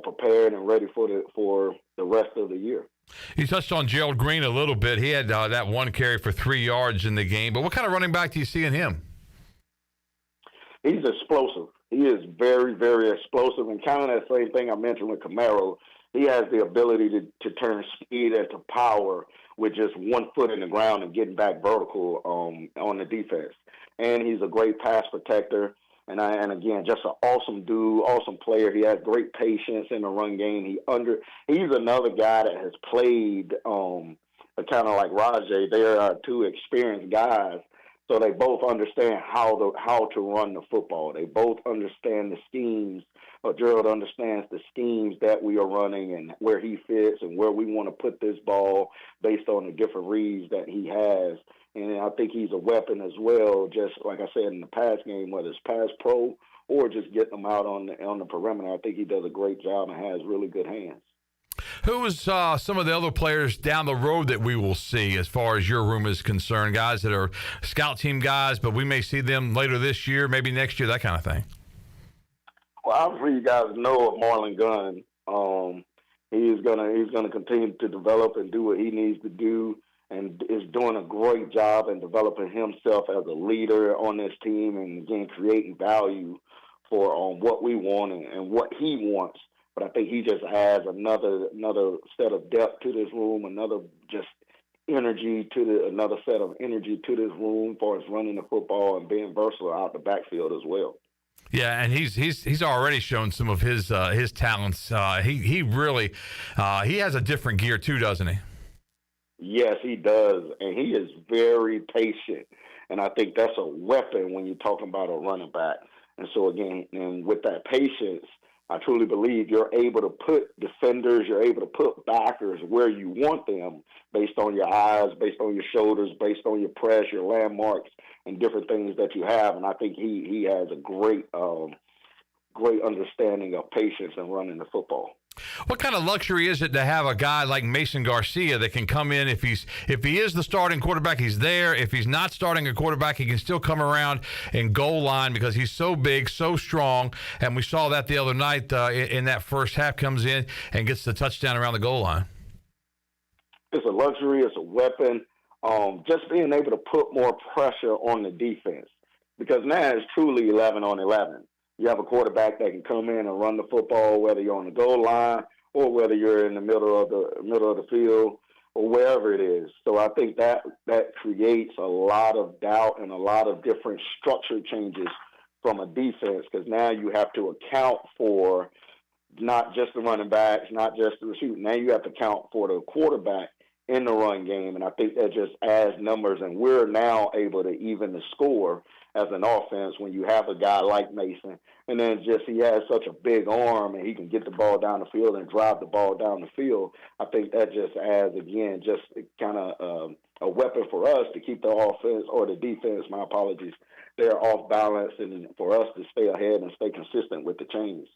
prepared and ready for the rest of the year. You touched on Gerald Green a little bit. He had that one carry for 3 yards in the game. But what kind of running back do you see in him? He's explosive. He is very, very explosive. And kind of that same thing I mentioned with Camaro, he has the ability to turn speed into power with just 1 foot in the ground and getting back vertical on the defense. And he's a great pass protector. And again, just an awesome dude, awesome player. He has great patience in the run game. He's another guy that has played kind of like Rajay. They are two experienced guys. So they both understand how to run the football. They both understand the schemes. Gerald understands the schemes that we are running and where he fits and where we want to put this ball based on the different reads that he has. And I think he's a weapon as well, just like I said in the pass game, whether it's pass pro or just getting them out on the perimeter. I think he does a great job and has really good hands. Who's some of the other players down the road that we will see as far as your room is concerned? Guys that are scout team guys, but we may see them later this year, maybe next year, that kind of thing. Well, obviously, you guys know of Marlon Gunn. He's gonna continue to develop and do what he needs to do, and is doing a great job in developing himself as a leader on this team, and again creating value for what we want and what he wants. But I think he just adds another set of depth to this room, another set of energy to this room for us running the football and being versatile out the backfield as well. Yeah, and he's already shown some of his talents. He really he has a different gear too, doesn't he? Yes, he does, and he is very patient, and I think that's a weapon when you're talking about a running back. And so again, and with that patience, I truly believe you're able to put defenders, you're able to put backers where you want them based on your eyes, based on your shoulders, based on your press, your landmarks, and different things that you have. And I think he has a great understanding of patience and running the football. What kind of luxury is it to have a guy like Mason Garcia that can come in if he is the starting quarterback, he's there. If he's not starting a quarterback, he can still come around and goal line because he's so big, so strong. And we saw that the other night in that first half, comes in and gets the touchdown around the goal line. It's a luxury. It's a weapon. Just being able to put more pressure on the defense, because now it's truly 11 on 11. You have a quarterback that can come in and run the football, whether you're on the goal line or whether you're in the middle of the field or wherever it is. So I think that creates a lot of doubt and a lot of different structure changes from a defense, because now you have to account for not just the running backs, not just the receiver. Now you have to account for the quarterback in the run game, and I think that just adds numbers, and we're now able to even the score as an offense when you have a guy like Mason. And then just he has such a big arm and he can get the ball down the field and drive the ball down the field. I think that just adds, again, just kind of a weapon for us to keep the offense or the defense, my apologies, they're off balance, and for us to stay ahead and stay consistent with the change.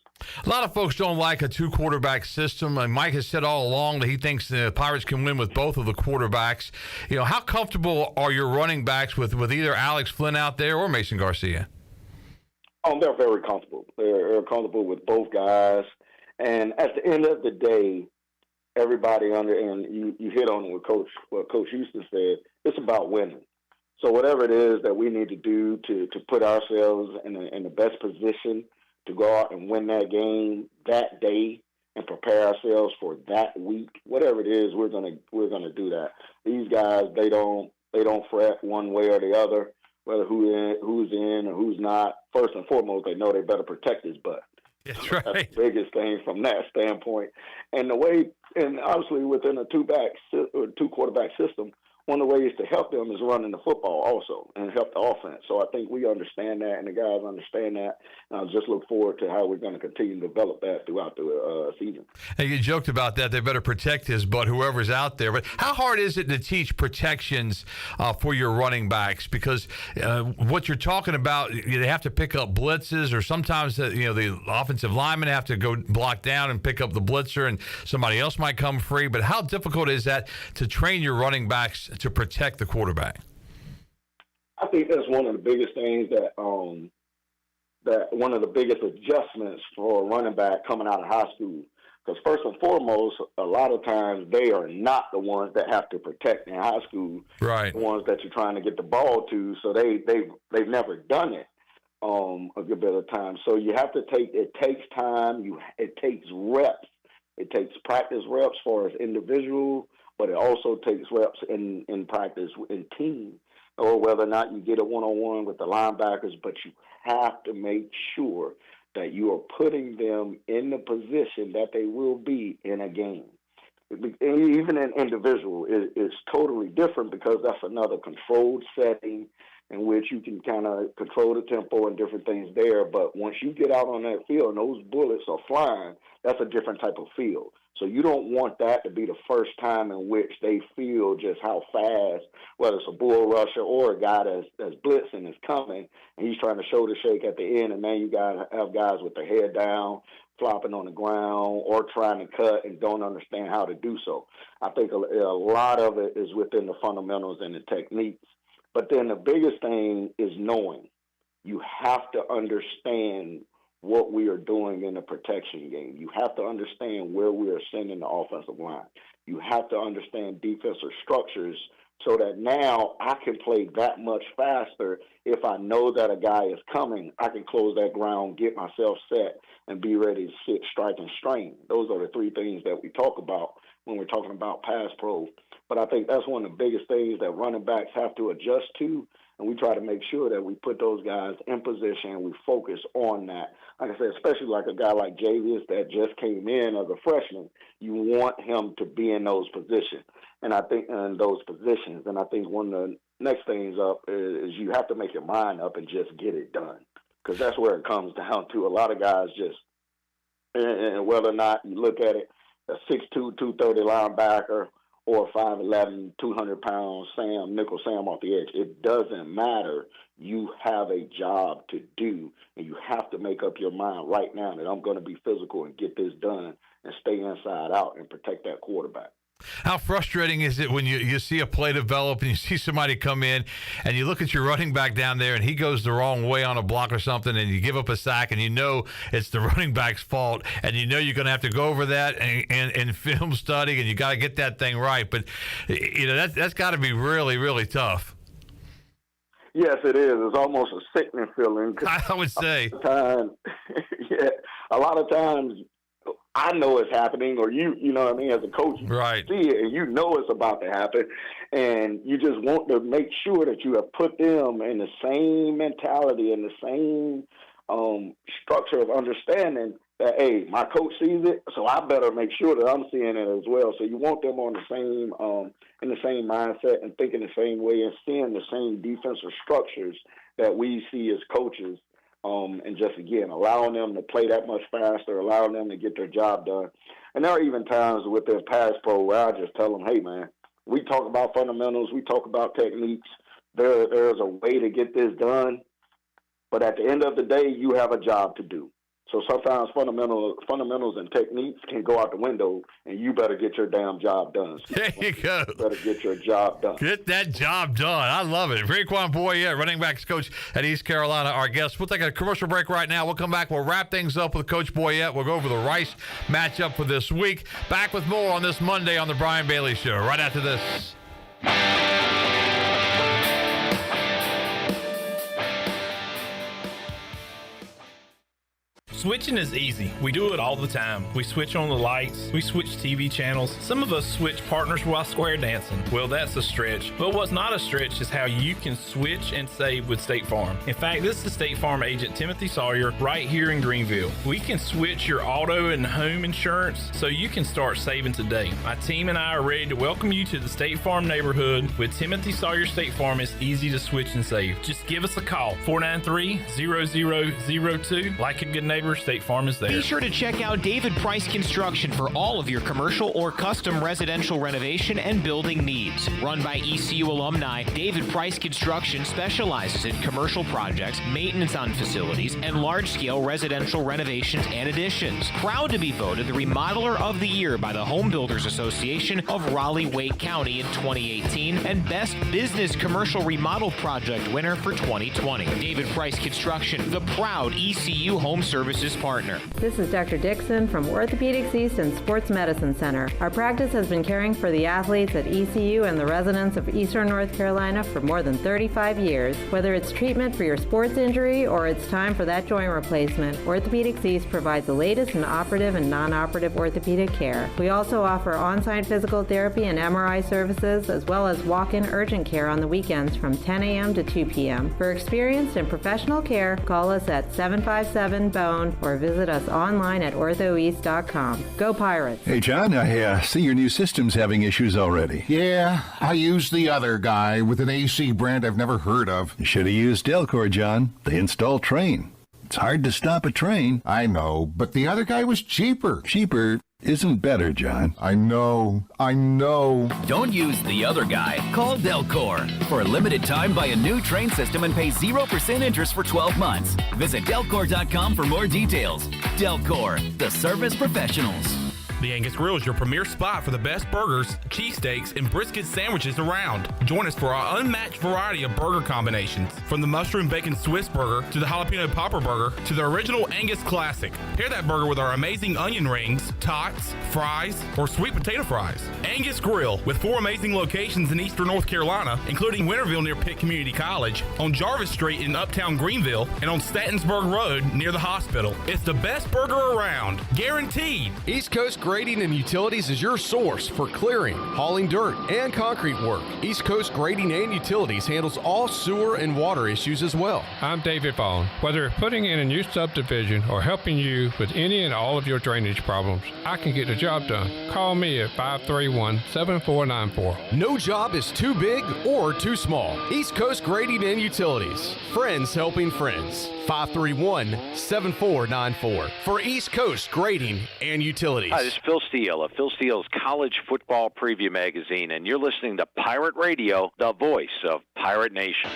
A lot of folks don't like a two-quarterback system, and Mike has said all along that he thinks the Pirates can win with both of the quarterbacks. You know, how comfortable are your running backs with either Alex Flynn out there or Mason Garcia? They're very comfortable. They're comfortable with both guys. And at the end of the day, everybody under, and you hit on it with what Coach Houston said. It's about winning. So whatever it is that we need to do to put ourselves in the best position to go out and win that game that day and prepare ourselves for that week, whatever it is, we're gonna do that. These guys, they don't fret one way or the other, whether who's in or who's not. First and foremost, they know they better protect his butt. That's right. That's the biggest thing from that standpoint. And obviously within a two quarterback system, one of the ways to help them is running the football also and help the offense. So I think we understand that, and the guys understand that. And I just look forward to how we're going to continue to develop that throughout the season. And you joked about that. They better protect his butt, whoever's out there. But how hard is it to teach protections for your running backs? Because what you're talking about, they have to pick up blitzes, or sometimes the offensive linemen have to go block down and pick up the blitzer, and somebody else might come free. But how difficult is that to train your running backs to protect the quarterback? I think that's one of the biggest things that one of the biggest adjustments for a running back coming out of high school. Because first and foremost, a lot of times they are not the ones that have to protect in high school. Right. The ones that you're trying to get the ball to, so they've never done it a good bit of time. So you have to it takes time. It takes reps. It takes practice reps for as individual, but it also takes reps in practice in team, or whether or not you get a one-on-one with the linebackers, but you have to make sure that you are putting them in the position that they will be in a game. Even in individual, it's totally different because that's another controlled setting in which you can kind of control the tempo and different things there. But once you get out on that field and those bullets are flying, that's a different type of field. So you don't want that to be the first time in which they feel just how fast, whether it's a bull rusher or a guy that's blitzing is coming, and he's trying to shoulder shake at the end, and then you have guys with their head down, flopping on the ground, or trying to cut and don't understand how to do so. I think a lot of it is within the fundamentals and the techniques. But then the biggest thing is knowing. You have to understand what we are doing in the protection game. You have to understand where we are sending the offensive line. You have to understand defensive structures so that now I can play that much faster. If I know that a guy is coming, I can close that ground, get myself set, and be ready to sit, strike, and strain. Those are the three things that we talk about when we're talking about pass pro. But I think that's one of the biggest things that running backs have to adjust to, and we try to make sure that we put those guys in position and we focus on that. Like I said, especially like a guy like Javius that just came in as a freshman, you want him to be in those positions. And I think one of the next things up is you have to make your mind up and just get it done, because that's where it comes down to. A lot of guys just, and whether or not you look at it, a 6'2", 230 linebacker or 5'11", 200-pound nickel Sam off the edge. It doesn't matter. You have a job to do, and you have to make up your mind right now that I'm going to be physical and get this done and stay inside out and protect that quarterback. How frustrating is it when you see a play develop and you see somebody come in and you look at your running back down there and he goes the wrong way on a block or something and you give up a sack and you know it's the running back's fault and you know you're going to have to go over that and film study and you got to get that thing right. But that's got to be really, really tough. Yes, it is. It's almost a sickening feeling. I would say. A lot of times I know it's happening, or you know what I mean, as a coach, you see it and you know it's about to happen, and you just want to make sure that you have put them in the same mentality and the same structure of understanding that, hey, my coach sees it, so I better make sure that I'm seeing it as well. So you want them on the same in the same mindset and thinking the same way and seeing the same defensive structures that we see as coaches. And just, again, allowing them to play that much faster, allowing them to get their job done. And there are even times with their pass pro where I just tell them, hey, man, we talk about fundamentals, we talk about techniques. There's a way to get this done. But at the end of the day, you have a job to do. So sometimes fundamentals and techniques can go out the window, and you better get your damn job done. There you go. You better get your job done. Get that job done. I love it. Raekwon Boyette, running backs coach at East Carolina, our guest. We'll take a commercial break right now. We'll come back. We'll wrap things up with Coach Boyette. We'll go over the Rice matchup for this week. Back with more on this Monday on the Brian Bailey Show right after this. Switching is easy. We do it all the time. We switch on the lights. We switch TV channels. Some of us switch partners while square dancing. Well, that's a stretch. But what's not a stretch is how you can switch and save with State Farm. In fact, this is State Farm agent Timothy Sawyer right here in Greenville. We can switch your auto and home insurance so you can start saving today. My team and I are ready to welcome you to the State Farm neighborhood. With Timothy Sawyer State Farm, it's easy to switch and save. Just give us a call, 493-0002. Like a good neighbor, State Farm is there. Be sure to check out David Price Construction for all of your commercial or custom residential renovation and building needs. Run by ECU alumni, David Price Construction specializes in commercial projects, maintenance on facilities, and large-scale residential renovations and additions. Proud to be voted the Remodeler of the Year by the Home Builders Association of Raleigh-Wake County in 2018 and Best Business Commercial Remodel Project winner for 2020. David Price Construction, the proud ECU Home Services partner. This is Dr. Dixon from Orthopedics East and Sports Medicine Center. Our practice has been caring for the athletes at ECU and the residents of Eastern North Carolina for more than 35 years. Whether it's treatment for your sports injury or it's time for that joint replacement, Orthopedics East provides the latest in operative and non-operative orthopedic care. We also offer on-site physical therapy and MRI services, as well as walk-in urgent care on the weekends from 10 a.m. to 2 p.m. For experienced and professional care, call us at 757-BONE or visit us online at orthoeast.com. Go Pirates! Hey, John, I see your new system's having issues already. Yeah, I used the other guy with an AC brand I've never heard of. You should have used Delcor, John. They install Train. It's hard to stop a train. I know, but the other guy was cheaper. Cheaper isn't better, John. I know. Don't use the other guy. Call Delcor. For a limited time, buy a new Train system and pay 0% interest for 12 months. Visit Delcor.com for more details. Delcor, the service professionals. The Angus Grill is your premier spot for the best burgers, cheesesteaks, and brisket sandwiches around. Join us for our unmatched variety of burger combinations. From the mushroom bacon Swiss burger to the jalapeno popper burger to the original Angus classic. Pair that burger with our amazing onion rings, tots, fries, or sweet potato fries. Angus Grill, with 4 amazing locations in Eastern North Carolina, including Winterville near Pitt Community College, on Jarvis Street in Uptown Greenville, and on Statensburg Road near the hospital. It's the best burger around, guaranteed. East Coast Grading and Utilities is your source for clearing, hauling dirt, and concrete work. East Coast Grading and Utilities handles all sewer and water issues as well. I'm David Vaughn. Whether putting in a new subdivision or helping you with any and all of your drainage problems, I can get the job done. Call me at 531-7494. No job is too big or too small. East Coast Grading and Utilities. Friends helping friends. 531-7494 for East Coast Grading and Utilities. Hi, this is Phil Steele of Phil Steele's College Football Preview Magazine, and you're listening to Pirate Radio, the voice of Pirate Nation.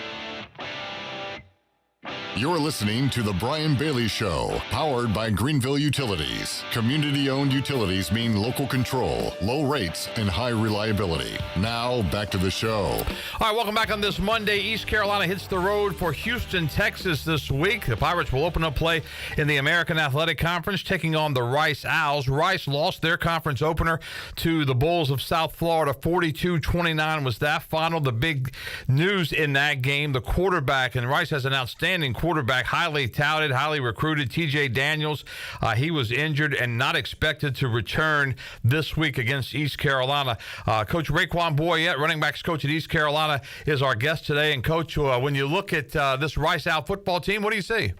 You're listening to The Brian Bailey Show, powered by Greenville Utilities. Community-owned utilities mean local control, low rates, and high reliability. Now, back to the show. All right, welcome back on this Monday. East Carolina hits the road for Houston, Texas this week. The Pirates will open up play in the American Athletic Conference, taking on the Rice Owls. Rice lost their conference opener to the Bulls of South Florida. 42-29 was that final. The big news in that game, the quarterback, and Rice has an outstanding quarterback, highly touted, highly recruited, TJ Daniels. He was injured and not expected to return this week against East Carolina. Coach Raekwon Boyette, running backs coach at East Carolina, is our guest today. And Coach, when you look at this Rice Owl football team, what do you see?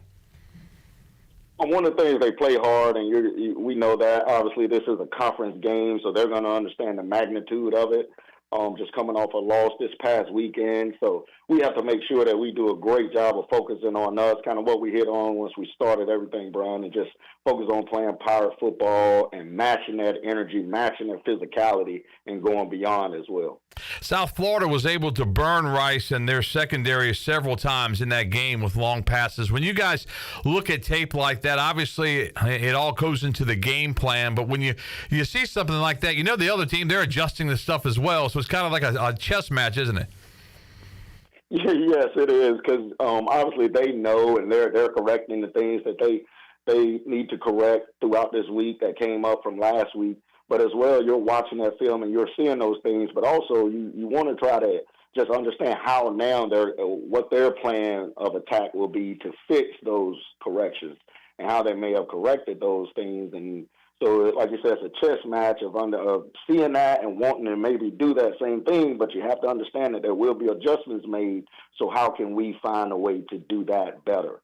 One of the things, they play hard, and we know that. Obviously, this is a conference game, so they're going to understand the magnitude of it. Just coming off a loss this past weekend. So we have to make sure that we do a great job of focusing on us, kind of what we hit on once we started everything, Brian, and just focus on playing Pirate football and matching that energy, matching that physicality, and going beyond as well. South Florida was able to burn Rice and their secondary several times in that game with long passes. When you guys look at tape like that, obviously it all goes into the game plan, but when you see something like that, you know the other team, they're adjusting the stuff as well, so it's kind of like a chess match, isn't it? Yes, it is, because obviously they know, and they're correcting the things that they need to correct throughout this week that came up from last week. But as well, you're watching that film and you're seeing those things, but also you want to try to just understand how now what their plan of attack will be to fix those corrections and how they may have corrected those things. And so, like you said, it's a chess match of seeing that and wanting to maybe do that same thing, but you have to understand that there will be adjustments made. So how can we find a way to do that better?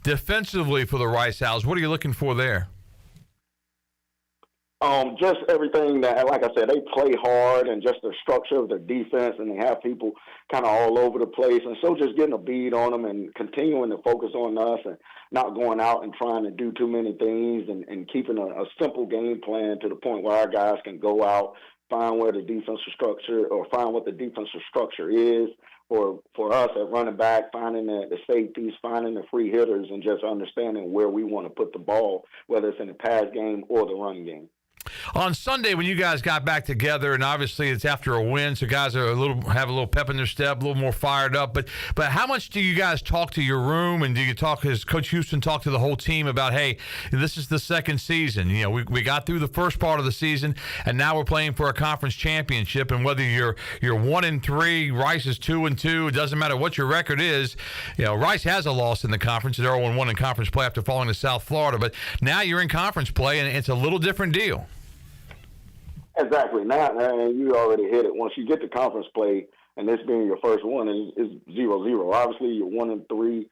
Defensively for the Rice Owls, what are you looking for there? Just everything that, like I said, they play hard, and just the structure of their defense, and they have people kind of all over the place. And so just getting a bead on them and continuing to focus on us and not going out and trying to do too many things, and keeping a simple game plan to the point where our guys can go out, find where the defensive structure, or find what the defensive structure is for us at running back, finding the safeties, finding the free hitters, and just understanding where we want to put the ball, whether it's in the pass game or the run game. On Sunday, when you guys got back together, and obviously it's after a win, so guys are have a little pep in their step, a little more fired up. But how much do you guys talk to your room, and do you talk, as Coach Houston talk to the whole team about, hey, this is the second season. You know, we got through the first part of the season, and now we're playing for a conference championship. And whether you're 1-3, Rice is 2-2, it doesn't matter what your record is. You know, Rice has a loss in the conference. They're 0-1 in conference play after falling to South Florida. But now you're in conference play, and it's a little different deal. Exactly. Now, and you already hit it. Once you get to conference play, and this being your first one, is 0-0. Obviously, you're 1-3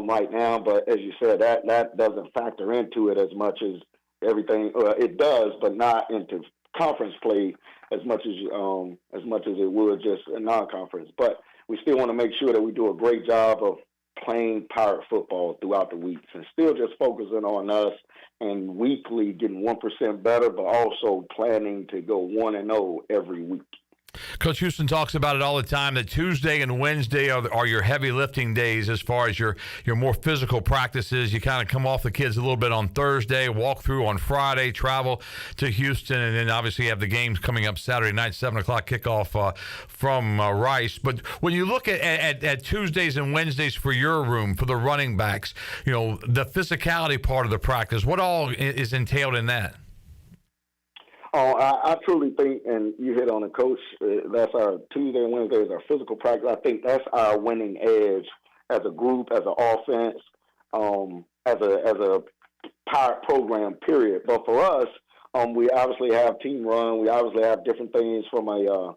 right now, but as you said, that doesn't factor into it as much as everything. It does, but not into conference play as much as it would just a non-conference. But we still want to make sure that we do a great job of playing Pirate football throughout the weeks, and still just focusing on us and weekly getting 1% better, but also planning to go 1-0 every week. Coach Houston talks about it all the time, that Tuesday and Wednesday are your heavy lifting days as far as your more physical practices. You kind of come off the kids a little bit on Thursday, walk through on Friday, travel to Houston, and then obviously you have the games coming up Saturday night, 7 o'clock kickoff from Rice. But when you look at Tuesdays and Wednesdays for your room, for the running backs, you know, the physicality part of the practice, what all is entailed in that? Oh, I truly think, and you hit on it, Coach, that's our Tuesday and Wednesday is our physical practice. I think that's our winning edge as a group, as an offense, as a Pirate program, period. But for us, we obviously have team run. We obviously have different things from a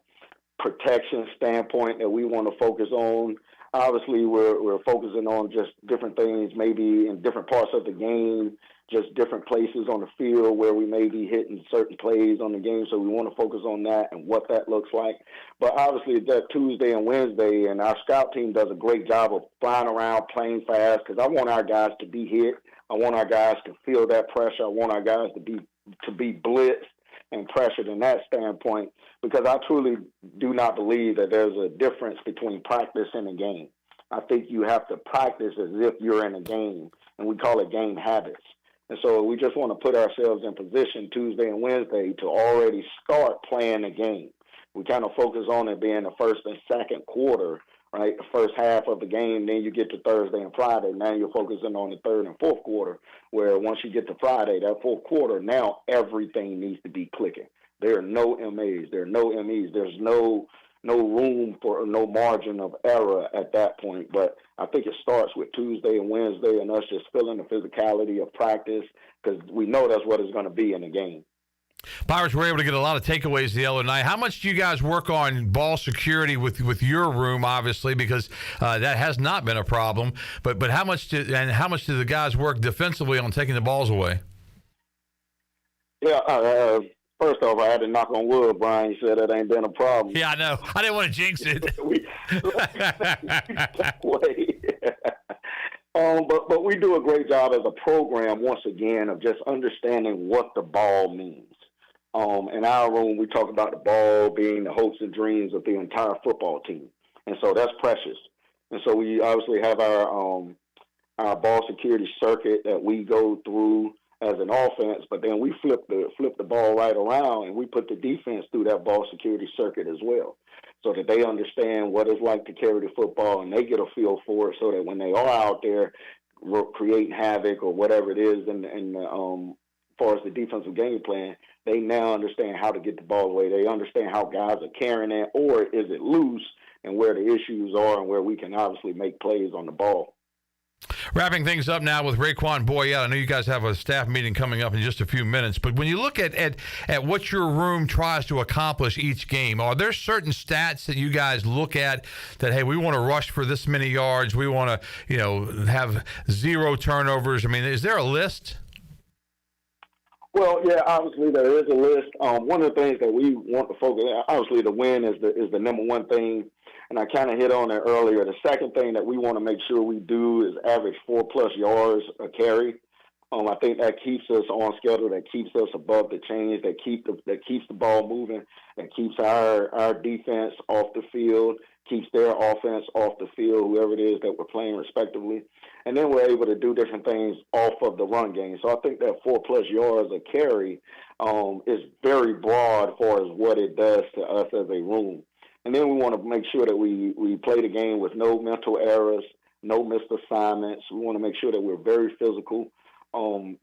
protection standpoint that we want to focus on. Obviously, we're focusing on just different things, maybe in different parts of the game, just different places on the field where we may be hitting certain plays on the game. So we want to focus on that and what that looks like. But obviously that Tuesday and Wednesday, and our scout team does a great job of flying around, playing fast, because I want our guys to be hit. I want our guys to feel that pressure. I want our guys to be blitzed and pressured in that standpoint, because I truly do not believe that there's a difference between practice and a game. I think you have to practice as if you're in a game, and we call it game habits. And so we just want to put ourselves in position Tuesday and Wednesday to already start playing the game. We kind of focus on it being the first and second quarter, right? The first half of the game, then you get to Thursday and Friday. Now you're focusing on the third and fourth quarter, where once you get to Friday, that fourth quarter, now everything needs to be clicking. There are no MAs. There are no MEs. There's no room for no margin of error at that point. But I think it starts with Tuesday and Wednesday and us just feeling the physicality of practice, because we know that's what it's going to be in the game. Pirates were able to get a lot of takeaways the other night. How much do you guys work on ball security with your room, obviously, because that has not been a problem. But how much do the guys work defensively on taking the balls away? Yeah, first off, I had to knock on wood, Brian. You said that ain't been a problem. Yeah, I know. I didn't want to jinx it. But we do a great job as a program, once again, of just understanding what the ball means. In our room, we talk about the ball being the hopes and dreams of the entire football team. And so that's precious. And so we obviously have our ball security circuit that we go through as an offense, but then we flip the ball right around and we put the defense through that ball security circuit as well, so that they understand what it's like to carry the football and they get a feel for it, so that when they are out there creating havoc or whatever it is, and as far as the defensive game plan, they now understand how to get the ball away. They understand how guys are carrying it, or is it loose, and where the issues are, and where we can obviously make plays on the ball. Wrapping things up now with Raekwon Boyette. I know you guys have a staff meeting coming up in just a few minutes, but when you look at what your room tries to accomplish each game, are there certain stats that you guys look at that, hey, we want to rush for this many yards, we want to, have 0 turnovers? I mean, is there a list? Well, yeah, obviously there is a list. One of the things that we want to focus on, obviously the win is the number one thing, and I kind of hit on it earlier. The second thing that we want to make sure we do is average 4+ yards a carry. I think that keeps us on schedule, that keeps us above the chains, that keeps the ball moving, that keeps our defense off the field, keeps their offense off the field, whoever it is that we're playing respectively. And then we're able to do different things off of the run game. So I think that 4+ yards a carry is very broad as far as what it does to us as a room. And then we want to make sure that we play the game with no mental errors, no missed assignments. We want to make sure that we're very physical. One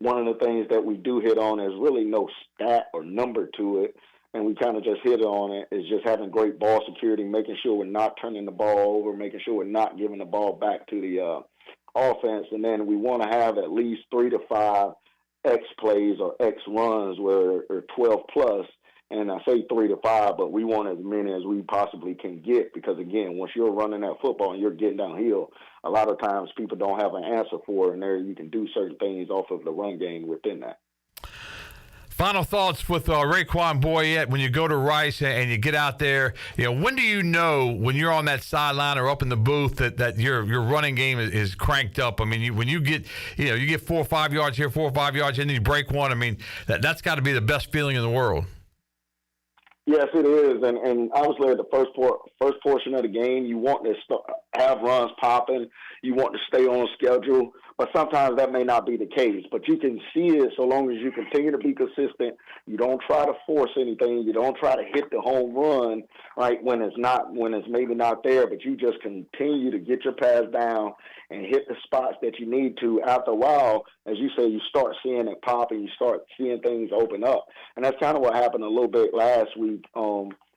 of the things that we do hit on is really no stat or number to it, and we kind of just hit on it, is just having great ball security, making sure we're not turning the ball over, making sure we're not giving the ball back to the offense. And then we want to have at least 3 to 5 X plays or X runs where are 12+. And I say 3 to 5, but we want as many as we possibly can get, because, again, once you're running that football and you're getting downhill, a lot of times people don't have an answer for it, and there you can do certain things off of the run game within that. Final thoughts with Raekwon Boyette. When you go to Rice and you get out there, when do you know when you're on that sideline or up in the booth that your running game is cranked up? I mean, when you get 4 or 5 yards here, 4 or 5 yards, and then you break one. I mean, that's got to be the best feeling in the world. Yes, it is, and obviously at the first portion of the game, you want to have runs popping, you want to stay on schedule, but sometimes that may not be the case. But you can see it so long as you continue to be consistent. You don't try to force anything. You don't try to hit the home run right when it's maybe not there, but you just continue to get your pass down and hit the spots that you need to. After a while, as you say, you start seeing it pop and you start seeing things open up. And that's kind of what happened a little bit last week.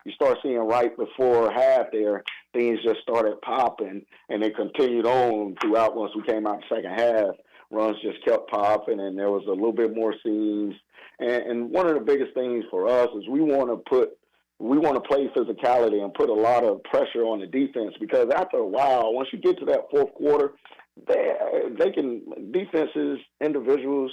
You start seeing right before half there, things just started popping, and it continued on throughout. Once we came out the second half, runs just kept popping, and there was a little bit more seams. And one of the biggest things for us is we want to play physicality and put a lot of pressure on the defense, because after a while, once you get to that fourth quarter, defenses, individuals,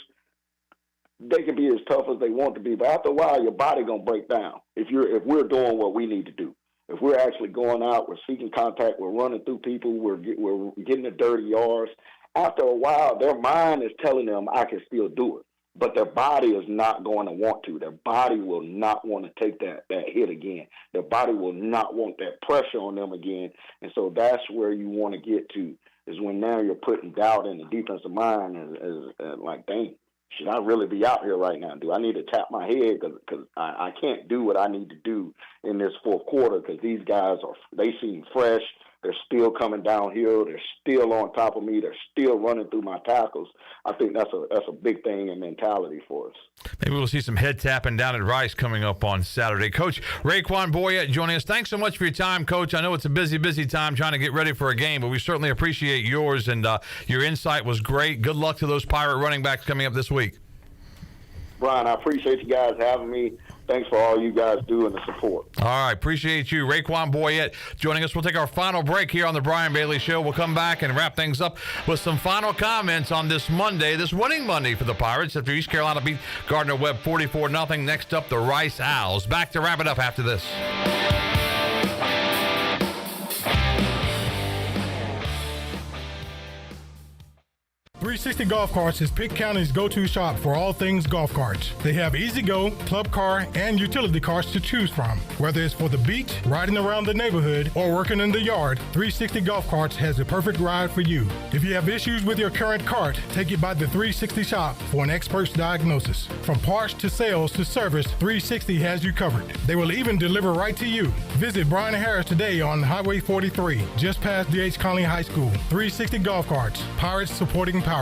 they can be as tough as they want to be, but after a while, your body gonna break down. If we're doing what we need to do, if we're actually going out, we're seeking contact, we're running through people, we're getting the dirty yards. After a while, their mind is telling them I can still do it, but their body is not going to want to. Their body will not want to take that hit again. Their body will not want that pressure on them again, and so that's where you want to get to, is when now you're putting doubt in the defensive mind, as like, dang, should I really be out here right now? Do I need to tap my head because I can't do what I need to do in this fourth quarter, because these guys they seem fresh. They're still coming downhill. They're still on top of me. They're still running through my tackles. I think that's a big thing in mentality for us. Maybe we'll see some head tapping down at Rice coming up on Saturday. Coach Raekwon Boyette joining us. Thanks so much for your time, Coach. I know it's a busy time trying to get ready for a game, but we certainly appreciate yours, and your insight was great. Good luck to those Pirate running backs coming up this week. Brian, I appreciate you guys having me. Thanks for all you guys do and the support. All right, appreciate you. Raekwon Boyette joining us. We'll take our final break here on the Brian Bailey Show. We'll come back and wrap things up with some final comments on this Monday, this winning Monday for the Pirates after East Carolina beat Gardner-Webb 44-0. Next up, the Rice Owls. Back to wrap it up after this. 360 Golf Carts is Pitt County's go-to shop for all things golf carts. They have easy-go, club car, and utility carts to choose from. Whether it's for the beach, riding around the neighborhood, or working in the yard, 360 Golf Carts has the perfect ride for you. If you have issues with your current cart, take it by the 360 shop for an expert's diagnosis. From parts to sales to service, 360 has you covered. They will even deliver right to you. Visit Brian Harris today on Highway 43, just past D.H. Conley High School. 360 Golf Carts, Pirates supporting Pirates.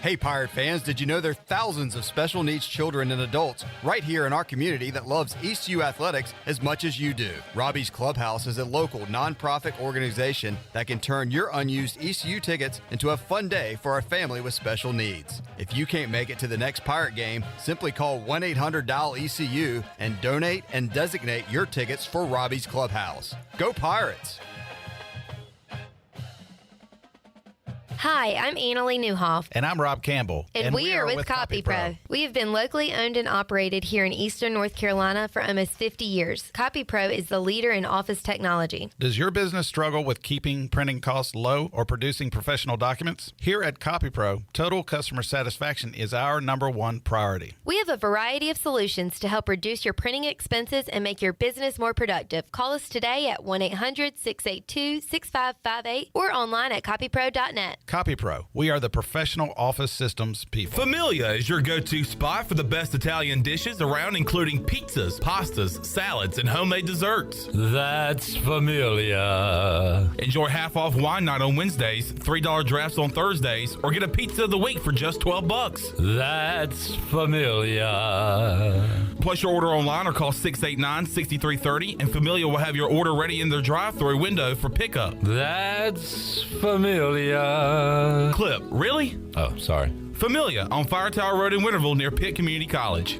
Hey Pirate fans, did you know there are thousands of special needs children and adults right here in our community that loves ECU athletics as much as you do? Robbie's Clubhouse is a local nonprofit organization that can turn your unused ECU tickets into a fun day for a family with special needs. If you can't make it to the next Pirate game, simply call 1-800-DIAL-ECU and donate and designate your tickets for Robbie's Clubhouse. Go Pirates! Hi, I'm Annalie Newhoff. And I'm Rob Campbell. And we are with CopyPro. We have been locally owned and operated here in Eastern North Carolina for almost 50 years. CopyPro is the leader in office technology. Does your business struggle with keeping printing costs low or producing professional documents? Here at CopyPro, total customer satisfaction is our #1 priority. We have a variety of solutions to help reduce your printing expenses and make your business more productive. Call us today at 1-800-682-6558 or online at copypro.net. CopyPro. We are the professional office systems people. Familia is your go-to spot for the best Italian dishes around, including pizzas, pastas, salads, and homemade desserts. That's Familia. Enjoy half-off wine night on Wednesdays, $3 drafts on Thursdays, or get a pizza of the week for just $12. That's Familia. Place your order online or call 689-6330, and Familia will have your order ready in their drive-thru window for pickup. That's Familia. Clip, really? Oh, sorry. Familia on Fire Tower Road in Winterville near Pitt Community College.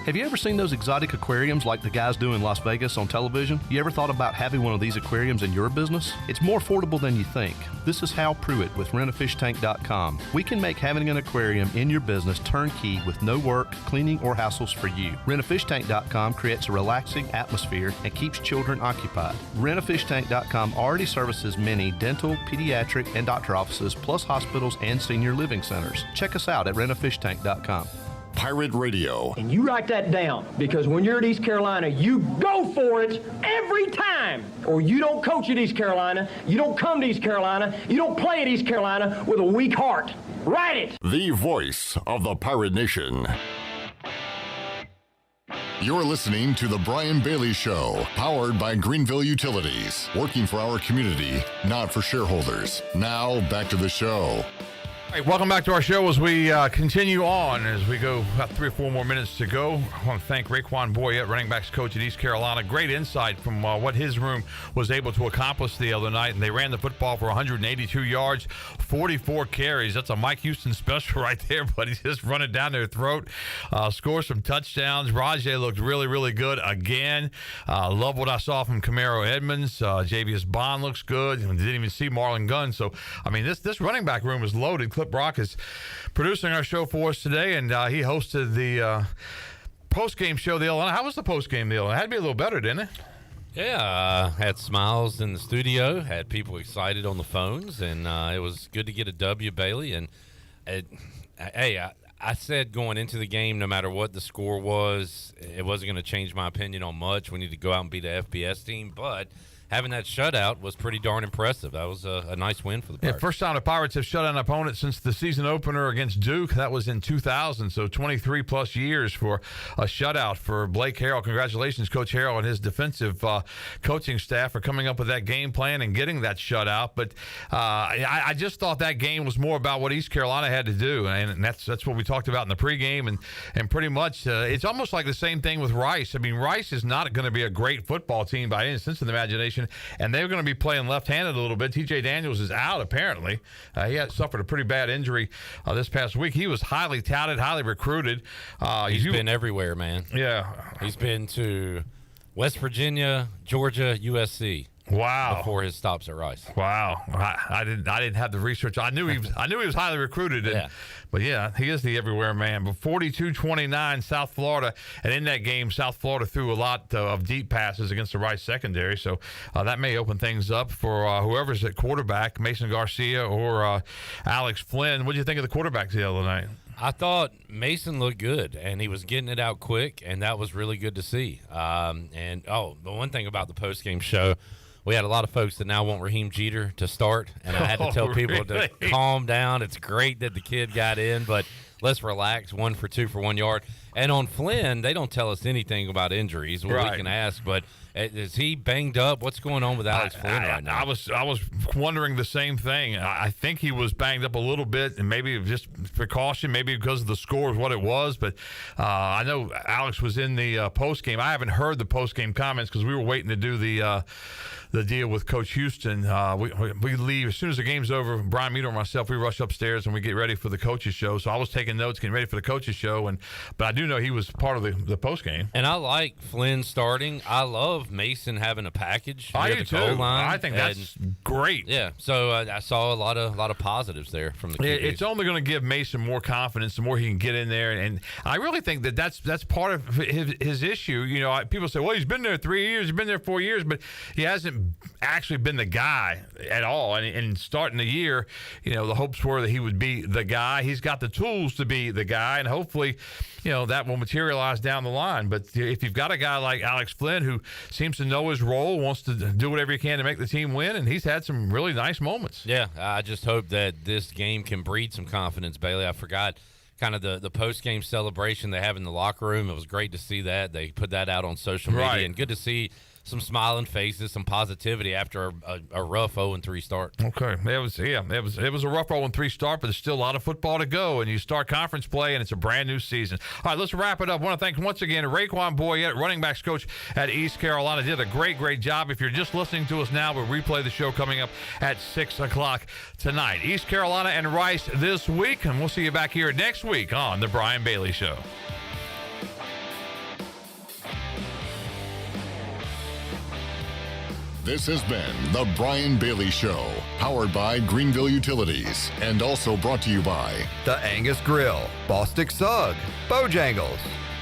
Have you ever seen those exotic aquariums like the guys do in Las Vegas on television? You ever thought about having one of these aquariums in your business? It's more affordable than you think. This is Hal Pruitt with rentafishtank.com. We can make having an aquarium in your business turnkey with no work, cleaning, or hassles for you. Rentafishtank.com creates a relaxing atmosphere and keeps children occupied. Rentafishtank.com already services many dental, pediatric, and doctor offices, plus hospitals and senior living centers. Check us out at rentafishtank.com. Pirate Radio. And you write that down, because when you're at East Carolina, you go for it every time. Or you don't coach at East Carolina, you don't come to East Carolina, you don't play at East Carolina with a weak heart. Write it! The voice of the Pirate Nation. You're listening to The Brian Bailey Show, powered by Greenville Utilities, working for our community, not for shareholders. Now, back to the show. All right, welcome back to our show as we continue on. As we go about 3 or 4 more minutes to go, I want to thank Raekwon Boyette, running backs coach at East Carolina. Great insight from what his room was able to accomplish the other night. And they ran the football for 182 yards, 44 carries. That's a Mike Houston special right there, but he's just running down their throat. Score some touchdowns. Rajay looked really, really good again. Love what I saw from Camaro Edmonds. Javius Bond looks good. Didn't even see Marlon Gunn. So, I mean, this running back room is loaded. Clip Brock is producing our show for us today, and he hosted the post-game show the other night. How was the post-game the other night? It had to be a little better, didn't it? Yeah, had smiles in the studio, had people excited on the phones, and it was good to get a W, Bailey. And I said going into the game, no matter what the score was, it wasn't going to change my opinion on much. We need to go out and beat the FBS team, but having that shutout was pretty darn impressive. That was a nice win for the Pirates. Yeah, first time the Pirates have shut out an opponent since the season opener against Duke. That was in 2000, so 23-plus years for a shutout for Blake Harrell. Congratulations, Coach Harrell, and his defensive coaching staff for coming up with that game plan and getting that shutout. But I just thought that game was more about what East Carolina had to do, and that's what we talked about in the pregame. And pretty much it's almost like the same thing with Rice. I mean, Rice is not going to be a great football team by any sense of the imagination, and they're going to be playing left-handed a little bit. TJ Daniels is out, apparently. He had suffered a pretty bad injury this past week. He was highly touted, highly recruited. He's been everywhere, man. Yeah. He's been to West Virginia, Georgia, USC. Wow! Before his stops at Rice. Wow! I didn't have the research. I knew he was highly recruited. But yeah, he is the everywhere man. But 42-29 South Florida, and in that game, South Florida threw a lot of deep passes against the Rice secondary. So that may open things up for whoever's at quarterback, Mason Garcia or Alex Flynn. What did you think of the quarterbacks the other night? I thought Mason looked good, and he was getting it out quick, and that was really good to see. The one thing about the postgame show, we had a lot of folks that now want Raheem Jeter to start, and I had to tell people to calm down. It's great that the kid got in, but let's relax. 1 for 2 for 1 yard. And on Flynn, they don't tell us anything about injuries. Well, we can ask, but is he banged up? What's going on with Alex Flynn right now? I was wondering the same thing. I think he was banged up a little bit, and maybe just precaution, maybe because of the score is what it was. But I know Alex was in the post game. I haven't heard the post game comments because we were waiting to do the deal with Coach Houston. We leave as soon as the game's over. Brian Meador and myself, we rush upstairs and we get ready for the coaches show. So I was taking notes, getting ready for the coaches show, but I do know he was part of the post game. And I like Flynn starting. I love Mason having a package. I do too. I think that's great. Yeah. So I saw a lot of positives there from the QB. It's only going to give Mason more confidence the more he can get in there, and I really think that's part of his issue. You know, people say, well, he's been there 3 years, he's been there 4 years, but he hasn't actually been the guy at all. And starting the year, you know, the hopes were that he would be the guy. He's got the tools to be the guy, and hopefully, you know, that will materialize down the line. But if you've got a guy like Alex Flynn who seems to know his role, wants to do whatever he can to make the team win, and he's had some really nice moments. Yeah, I just hope that this game can breed some confidence, Bailey. I forgot kind of the post-game celebration they have in the locker room. It was great to see that. They put that out on social media, and good to see some smiling faces, some positivity after a rough 0-3 start. Okay, it was a rough 0-3 start, but there's still a lot of football to go, and you start conference play, and it's a brand new season. All right, let's wrap it up. I want to thank once again Raekwon Boyette, running backs coach at East Carolina, did a great job. If you're just listening to us now, we'll replay the show coming up at 6 o'clock tonight. East Carolina and Rice this week, and we'll see you back here next week on The Brian Bailey Show. This has been The Brian Bailey Show, powered by Greenville Utilities, and also brought to you by The Angus Grill, Bostic Sugg, Bojangles,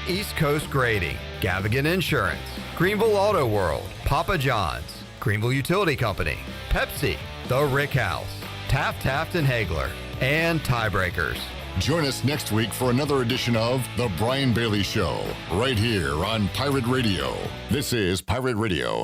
East Coast Grading, Gavigan Insurance, Greenville Auto World, Papa John's, Greenville Utility Company, Pepsi, The Rick House, Taft and Hagler, and Tiebreakers. Join us next week for another edition of The Brian Bailey Show, right here on Pirate Radio. This is Pirate Radio.